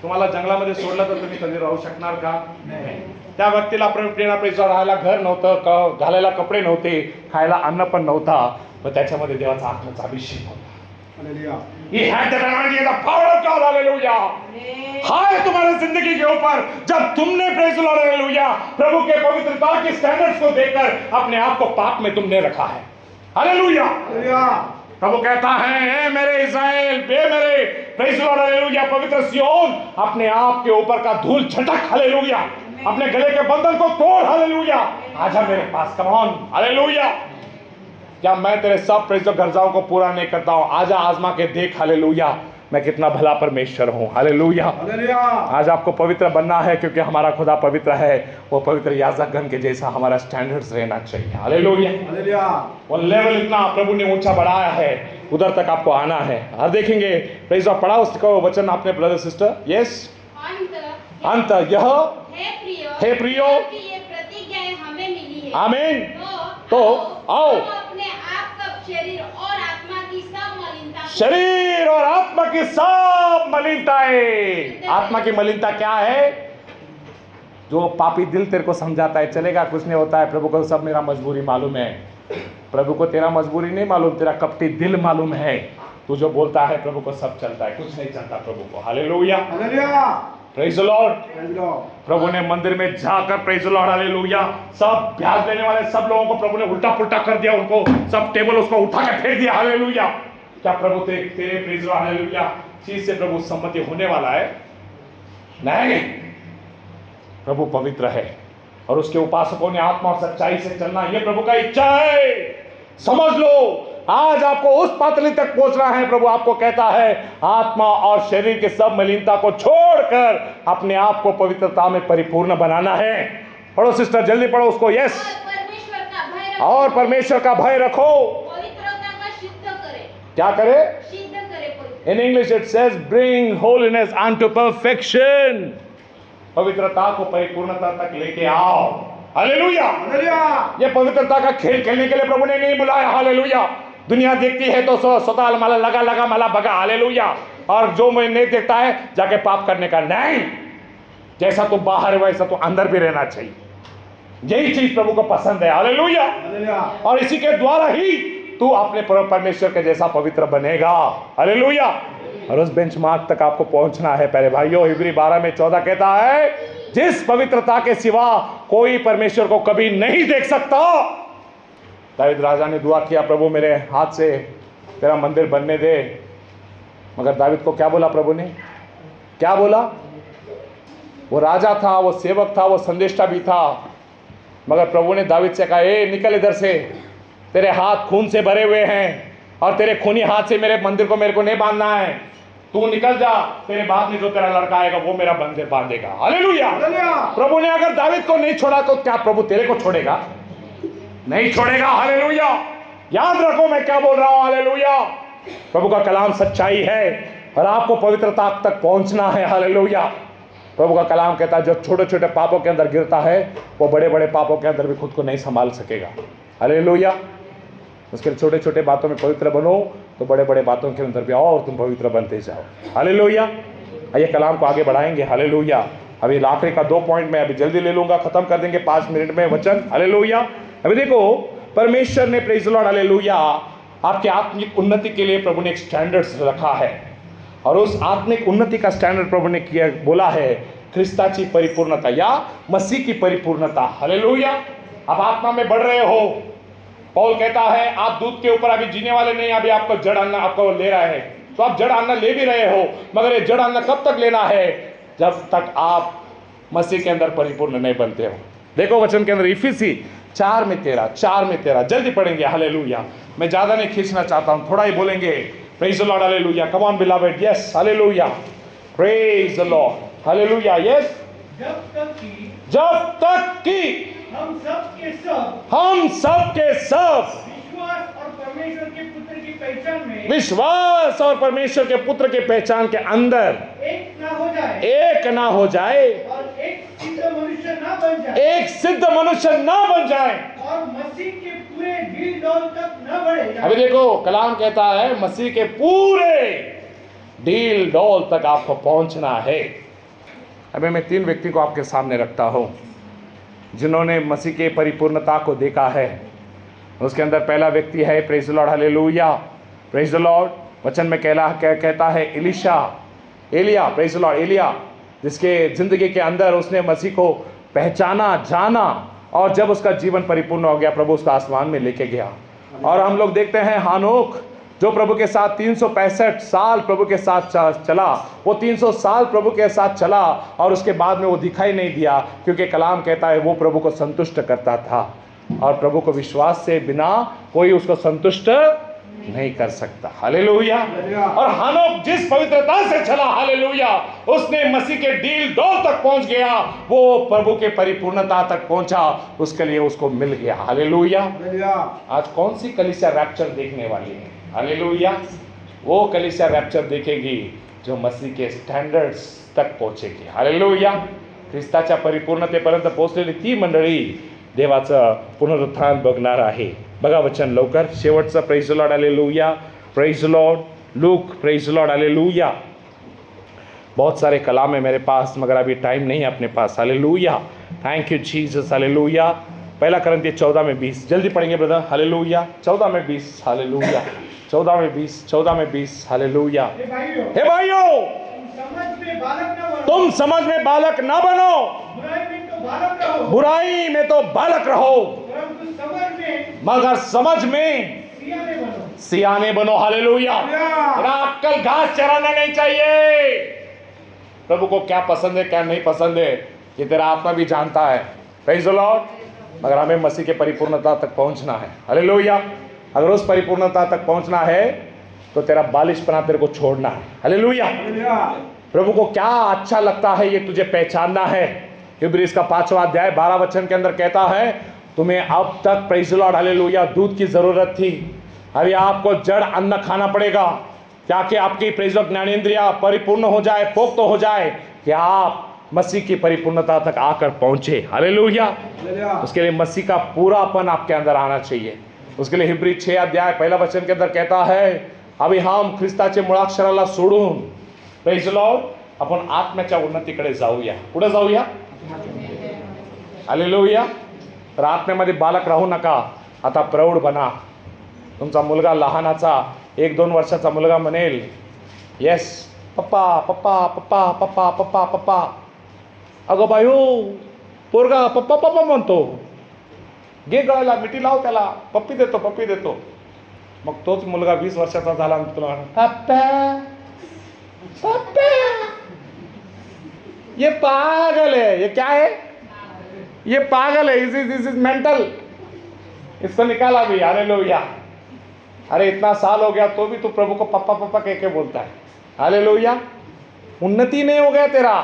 तुम्हाला जंगलामध्ये सोडलं तर तुम्ही कधी राहू शकणार का? नाही। त्या व्यक्तीला राहायला घर नव्हतं, घालायला कपडे नव्हते, खायला अन्न पण नव्हता, पण त्याच्यामध्ये देवाचा आत्म्याचा अभिषेक होता। He had the anointing, the power of God, हालेलुया। हाय तुम्हारी जिंदगी के ऊपर, जब तुमने प्रेज़ द लॉर्ड, हालेलुया, प्रभु के पवित्रता के स्टैंडर्ड्स को देखकर अपने आप को पाप में तुमने रखा है। हालेलुया। प्रभु कहता है, ए मेरे इस्राएल, बे मेरे प्रेज़ द लॉर्ड, हालेलुया, पवित्र सिय्योन, अपने आप के ऊपर का धूल झटक, हालेलुया, अपने गले के बंधन को तोड़, हालेलुया, आजा मेरे पास, कम ऑन, हालेलुया। क्या मैं तेरे सब प्रेज़ गरजाओं को पूरा नहीं करता हूं? आजा आजमा के देख, हालेलुया, मैं कितना भला परमेश्वर हूं। हालेलुया। आज आपको पवित्र बनना है, क्योंकि हमारा खुदा पवित्र है। वो पवित्र याजकगण के जैसा हमारा स्टैंडर्ड्स रहना चाहिए। हालेलुया। वो लेवल इतना प्रभु ने ऊंचा बढ़ाया है, उधर तक आपको आना है। और देखेंगे प्रेज़ ऑफ, पढ़ा उसको वचन आपने ब्रदर सिस्टर। यस, अंत यह हे प्रियो, ये प्रतिज्ञाएं हमें मिली है। आमीन। तो आओ शरीर और आत्मा की सब मलिनता, शरीर और आत्मा की सब मलिनताएं। आत्मा की मलिनता क्या है? जो पापी दिल तेरे को समझाता है चलेगा, कुछ नहीं होता है, प्रभु को सब मेरा मजबूरी मालूम है। प्रभु को तेरा मजबूरी नहीं मालूम, तेरा कपटी दिल मालूम है। तू जो बोलता है प्रभु को सब चलता है, कुछ नहीं चलता प्रभु को। हालेलुया, प्रेज़ द लॉर्ड। प्रभु ने मंदिर में जाकर प्रेज़ द लॉर्ड, हालेलुया, सब ब्याज देने वाले सब लोगों को प्रभु ने उल्टा पुल्टा कर दिया, उनको सब टेबल उसको उठा के फेंक दिया। हालेलुया। क्या प्रभु तेरे प्रेज़ द लॉर्ड, हालेलुया, चीज से प्रभु सम्मति होने वाला है? नहीं। प्रभु पवित्र है और उसके उपासकों ने आत्मा और सच्चाई से चलना, यह प्रभु का इच्छा है। समझ लो, आज आपको उस पातली तक पहुंचना है। प्रभु आपको कहता है आत्मा और शरीर के सब मलिनता को छोड़कर अपने आप को पवित्रता में परिपूर्ण बनाना है। पढ़ो सिस्टर, जल्दी पढ़ो उसको। यस, और परमेश्वर का भय रखो। पवित्रता का सिद्ध करे। क्या करे? सिद्ध करे। In English it says bring holiness unto perfection. पवित्रता को परिपूर्णता तक लेके आओ। हालेलुया। ये पवित्रता का खेल खेलने के लिए प्रभु ने नहीं बुलाया। हालेलुया। दुनिया देखती है तो स्वतः माला लगा माला भगा। हालेलुया। और जो मैं नहीं देखता है जाके पाप करने का नहीं। जैसा तू बाहर है वैसा तो अंदर भी रहना चाहिए। यही चीज प्रभु को पसंद है। हालेलुया। और इसी के द्वारा ही तू अपने परमेश्वर के जैसा पवित्र बनेगा। हालेलुया। और उस बेंचमार्क तक आपको पहुंचना है। पहले भाइयों, इब्री 12:14 कहता है जिस पवित्रता के सिवा कोई परमेश्वर को कभी नहीं देख सकता। दाऊद राजा ने दुआ किया, प्रभु मेरे हाथ से तेरा मंदिर बनने दे। मगर दाऊद को क्या बोला प्रभु ने? क्या बोला? वो राजा था, वो सेवक था, वो संदेष्टा भी था, मगर प्रभु ने दाऊद से कहा, ए निकल इधर से, तेरे हाथ खून से भरे हुए हैं और तेरे खूनी हाथ से मेरे मंदिर को मेरे को नहीं बांधना है। तू निकल जा, तेरे बाद में जो तेरा लड़का आएगा वो मेरा मंदिर बांधेगा। हालेलुया। प्रभु ने अगर दाऊद को नहीं छोड़ा तो क्या प्रभु तेरे को छोड़ेगा? नहीं छोड़ेगा। हालेलुया। याद रखो मैं क्या बोल रहा हूं। हालेलुया। प्रभु का कलाम सच्चाई है और आपको पवित्रता तक पहुंचना है। हालेलुया। प्रभु का कलाम कहता है जो छोटे छोटे पापों के अंदर गिरता है वो बड़े बड़े पापों के अंदर भी खुद को नहीं संभाल सकेगा। हालेलुया। उसके छोटे छोटे बातों में पवित्र बनो तो बड़े बड़े बातों के अंदर भी आओ और तुम पवित्र बनते जाओ। हालेलुया। आइए कलाम को आगे बढ़ाएंगे। हालेलुया। अभी आखिरी का 2 पॉइंट मैं अभी जल्दी ले लूंगा, खत्म कर देंगे 5 मिनट में वचन। हालेलुया। अभी देखो, परमेश्वर ने प्रेज़ द लॉर्ड, हालेलुया, आपके आत्मिक उन्नति के लिए प्रभु ने एक स्टैंडर्ड्स रखा है, और उस आत्मिक उन्नति का स्टैंडर्ड प्रभु ने किया बोला है ख्रिस्ताची परिपूर्णता या मसीह की परिपूर्णता। हालेलुया। आप आत्मा में बढ़ रहे हो। पौल कहता है आप दूध के ऊपर अभी जीने वाले नहीं, अभी आपको जड़ अन्न आपको ले रहा है। तो आप जड़ अन्न ले भी रहे हो, मगर ये जड़ अन्न कब तक लेना है? जब तक आप मसीह के अंदर परिपूर्ण नहीं बनते हो। देखो वचन के अंदर इफिसी 4:13 जल्दी पढ़ेंगे। हालेलुया। मैं ज्यादा नहीं खींचना चाहता हूं, थोड़ा ही बोलेंगे। Praise the Lord. हालेलुया। Come on beloved. यस। हालेलुया। Praise the Lord. हालेलुया। यस। जब तक कि हम सब के सब विश्वास और परमेश्वर के पुत्र की पहचान में अंदर एक ना हो जाए और एक सिद्ध मनुष्य ना बन जाए और मसीह के पूरे ढील डौल तक न बढ़े। अभी देखो कलाम कहता है मसीह के पूरे ढील डौल तक आपको पहुंचना है। अभी मैं 3 व्यक्ति को आपके सामने रखता हूं जिन्होंने मसीह के परिपूर्णता को देखा है। उसके अंदर पहला व्यक्ति है, praise the Lord. Hallelujah. Praise the lord. वचन में कहता है एलिया। Praise the lord. एलिया जिसके जिंदगी के अंदर उसने मसीह को पहचाना, जाना, और जब उसका जीवन परिपूर्ण हो गया प्रभु उसका आसमान में लेके गया। और हम लोग देखते हैं हानोक जो प्रभु के साथ 365 साल प्रभु के साथ चला, वो 300 साल प्रभु के साथ चला और उसके बाद में वो दिखाई नहीं दिया, क्योंकि कलाम कहता है वो प्रभु को संतुष्ट करता था, और प्रभु को विश्वास से बिना कोई उसको संतुष्ट नहीं कर सकता। हालेलुया। और हानोक जिस पवित्रता से चला, हालेलुया, उसने मसीह के ढील डौल तक पहुंच गया, वो प्रभु के परिपूर्णता तक पहुंचा, उसके लिए उसको मिल गया। हालेलुया। आज कौन सी कलीसिया रैप्चर देखने वाली है? हालेलुया। वो कलीसिया रैप्चर देखेगी जो मसीह के स्टँडर्ड्स तक पहुंचेगी। हालेलुया। ख्रिस्ताच्या परिपूर्णतेपर्यंत पोहोचलेली ती मंडळी देवाचं पुनरुत्थान बघणार आहे। बघा वचन लवकर शेवटचं। Praise the Lord. Hallelujah. Praise the Lord. Look. Praise the Lord. Hallelujah. बहुत सारे कलाम है मेरे पास, मगर अभी टाइम नहीं है अपने पास। हालेलुया। Thank you Jesus. हालेलुया। पहला करंथियों 14:20 जल्दी पढ़ेंगे ब्रदर। हालेलुया। 14:20। हालेलुया। 14:20 हालेलुया। हे भाइयों तुम समझ में बालक ना बनो, बुराई में तो बालक रहो, मगर समझ में सियाने बनो। हालेलुया। अक्कल घास चराना नहीं चाहिए। प्रभु को क्या पसंद है क्या नहीं पसंद है ये तेरा आत्मा भी जानता है। Praise the Lord. मगर हमें मसीह के परिपूर्णता तक पहुंचना है। हालेलुया। अगर उस परिपूर्णता तक पहुंचना है तो तेरा बालिशपना तेरे को छोड़ना है। हालेलुया। प्रभु को क्या अच्छा लगता है ये तुझे पहचानना है। इब्रिस का 5वां अध्याय 12 वचन के अंदर कहता है तुम्हें अब तक, प्रेज द लॉर्ड, हालेलुया, दूध की जरूरत थी, अभी आपको जड़ अन्न खाना पड़ेगा, ताकि आपकी प्रेज द ज्ञानेंद्रिया परिपूर्ण हो जाए, पोक्त हो जाए, कि आप मसीह की परिपूर्णता तक आकर पहुंचे। हालेलुया। उसके लिए मसीह का पूरापन आपके अंदर आना चाहिए। उसके लिए हिब्री 6 अध्याय 1 वचन के अंदर कहता है अभी हम ख्रिस्ताचे मुळाक्षराला सोडून, प्रेज द लॉर्ड, आपण आत्म्याच्या उन्नतीकडे जाऊया। पुढे जाऊया। हालेलुया। तर आत्म्यामध्ये बालक राहू नका, आता प्रौढ बना। तुमचा मुलगा लहानाचा 1-2 वर्षाचा मुलगा म्हणेल येस पप्पा पप्पा पप्पा पप्पा पप्पा पप्पा, अगं बायो पोरगा पप्पा पप्पा म्हणतो, घे गळाला मिठी लाव त्याला, पप्पी देतो पप्पी देतो। मग तोच मुलगा 20 वर्षाचा झाला आणि तुला पप्पा पप्पा, ये पागल है, ये क्या है, ये पागल है, दिस इज मेंटल, इसको निकाला भी। हालेलुया। अरे इतना साल हो गया तो भी तू प्रभु को पप्पा पप्पा कह के बोलता है। हालेलुया। उन्नति नहीं हो गया तेरा,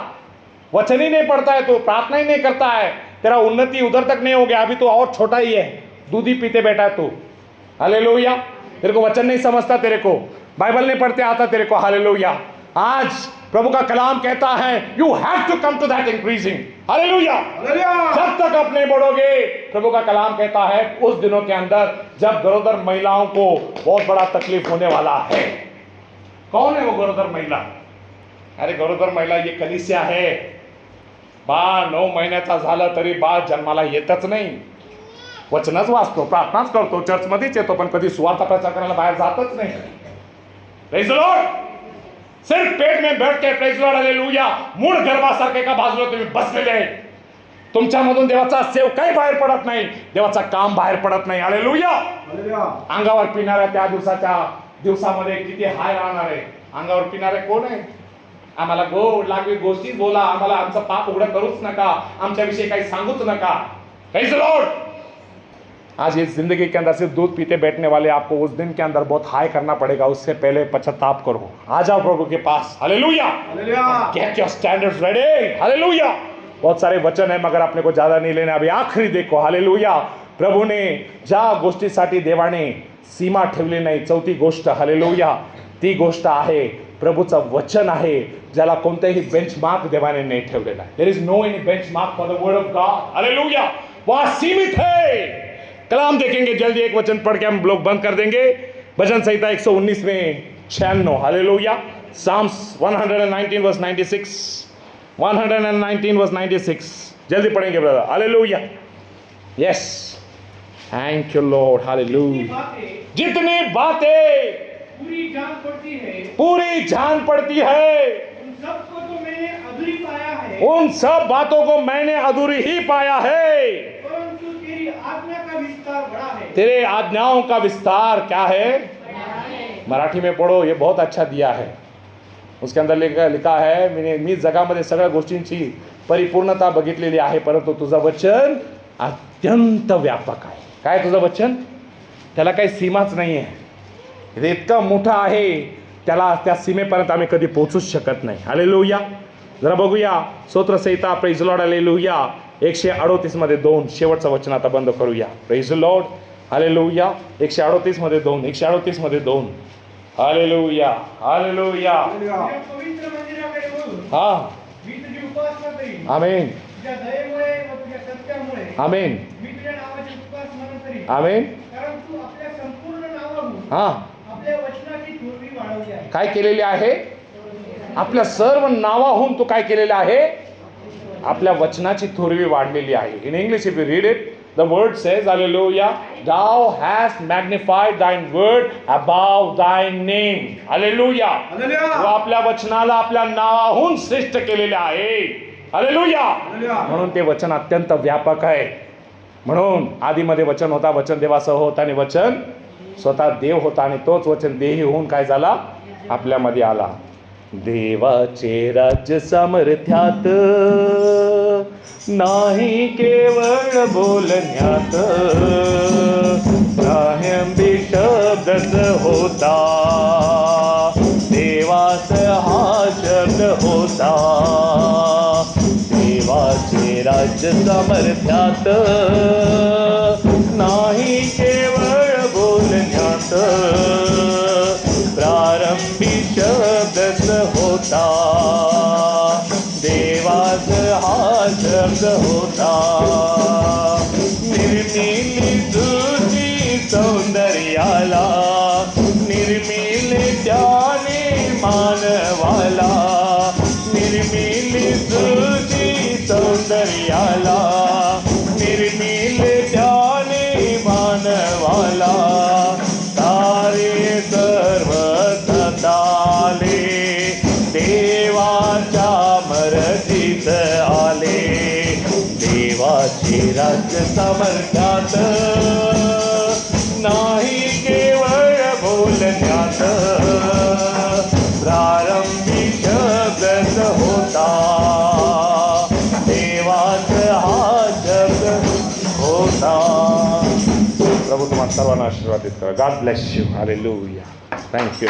वचन ही नहीं पढ़ता है, तू प्रार्थना ही नहीं करता है, तेरा उन्नति उधर तक नहीं हो गया, अभी तो और छोटा ही है, दूध ही पीते बैठा है तू। हालेलुया। तेरे को वचन नहीं समझता, तेरे को बाइबल नहीं पढ़ते आता तेरे को। हालेलुया। आज प्रभु का कलाम कहता है you have to come to that increasing. Hallelujah. जब तक आप नहीं बढ़ोगे, प्रभु का कलाम कहता है उस दिनों के अंदर जब गरोदर महिलाओं को बहुत बड़ा तकलीफ होने वाला है। कौन है वो गरोदर महिला? अरे गरोदर महिला ये कलीसिया है। बाळ 9 महिन्याचा झाला तरी बाळ जन्माला येतच नाही। वचनच वाचतो, प्रार्थनाच करतो, चर्चमध्येच येतो, पण कधी सुवार्ता प्रचार करायला बाहेर जातच नाही. Praise the Lord. सिर्फ पेट में बैठ के प्रेज द लॉर्ड हालेलुया मूळ गर्भासारखे एका बाजूला तुम्ही बसलेले आहे. तुमच्यामधून देवाचा सेव काही बाहेर पडत नाही, देवाचा काम बाहेर पडत नाही. हालेलुया. अंगावर पिणाऱ्या त्या दिवसामध्ये किती हाय राहणार आहे. अंगावर पिणारे कोण आहे? आम्हाला गोड लागवी गोष्टी बोला, आम्हाला आमचं पाप उघडं करूच नका, आमच्याविषयी काही सांगूच नका. Praise the Lord. आज इस जिंदगी के अंदर सिर्फ दूध पीते बैठने वाले आपको उस दिन के अंदर बहुत हाई करना पड़ेगा. उससे पहले पश्चाताप करो, आ जाओ प्रभु के पास. हालेलुया. Get your standards ready. हालेलुया. बहुत सारे वचन है मगर आपने को ज्यादा नहीं लेना. अभी आखरी देखो. हालेलुया. प्रभूने ज्या गोष्टीसाठी देवाने सीमा ठेवली नाही, चौथी गोष्ट हालेलुया, ती गोष्ट आहे प्रभूचं वचन आहे, ज्याला कोणतेही बेंचमार्क देवाने नाही ठेवलेला आहे. There is no any benchmark for the word of God. Hallelujah. वह सीमित है. कलाम देखेंगे जल्दी, एक वचन पढ़ के हम लोग बंद कर देंगे. भजन संहिता 119 में 96. हालेलुया. Psalms 119 verse 96. 119 वर्स 96. जल्दी पढ़ेंगे brother. Hallelujah. Yes, thank you lord. Hallelujah. जितनी बातें पूरी जान पड़ती है, पूरी जान पड़ती है, उन सबको तो मैंने अधूरी पाया है, उन सब बातों को मैंने अधूरी ही पाया है, परंतु तेरी आज्ञा का विस्तार बड़ा है. तेरे आज्ञाओं का विस्तार क्या है? मराठी में पढ़ो, ये बहुत अच्छा दिया है. उसके अंदर लिखा है, मी जगामध्ये सगळ्या गोष्टींची परिपूर्णता बघितलेली आहे, परंतु तुझं वचन अत्यंत व्यापक आहे. काय तुझं वचन? त्याला काही सीमाच नाही आहे. हे इतका मोठा आहे, त्याला त्या सीमेपर्यंत आम्ही कधी पोहोचूच शकत नाही. हालेलुया. जरा बघूया स्तोत्र संहिता. Praise lord. हालेलुया. 138 मध्ये 2 शेवटचं वचन आता बंद करूया. Praise lord. हालेलुया. 138 मध्ये 2. 138 मध्ये 2. हालेलुया. हालेलुया. तुझ्या पवित्र मंदिराकडे वळून हा. मी तुझी उपासना करीन. आमेन. तुझ्या दयेमुळे व तुझ्या सत्यामुळे आमेन. मी तुझ्या नावाचे उपासना करीन. आमेन. कारण तू आपल्या संपूर्ण नावाहून हा. आपल्या वचनाची थोरवी वाढवली आहे. काय केलेले आहे? आपल्या सर्व नावाहून तू काय केलेलं आहे? आपल्या वचनाची थोरवी वाढलेली आहे. In English if you read it, the word says hallelujah, thou hast magnified thine word above thy name. Hallelujah. तू आपल्या वचनाला आपल्या नावाहून श्रेष्ठ केलेले आहे. हालेलुया. म्हणून ते वचन अत्यंत व्यापक आहे. म्हणून आदीमध्ये वचन होता, वचन देवासह होता आणि वचन स्वतः देव होता आणि तोच वचन देही होऊन काय झाला? आपल्यामध्ये आला. देवाचे राज्य सामर्थ्यात नाही केवळ बोलण्यात, प्रारंभी शब्दच होता, देवाच हा शब्द होता. देवाचे राज्य सामर्थ्यात नाही केवळ बोलण्यात, प्रारंभी शब्दच होता, देवाच हा शब्द होता. निर्मिली तुझी सौंदर्याला, निर्मिली त्याने मानवाला, निर्मिली तुझी सौंदर्याला, निर्मिली त्याने मानवाला. तारे सर्व सताले, देवाच्या मर्जीत आले. देवाचे राज्य सामर्थ्यात नाही केवळ बोलण्यात, प्रारंभी शब्दच होता, देवाच हा शब्द होता. प्रभू तुम्हाला सर्वांना आशीर्वादित करा. God bless you. Hallelujah. Thank you.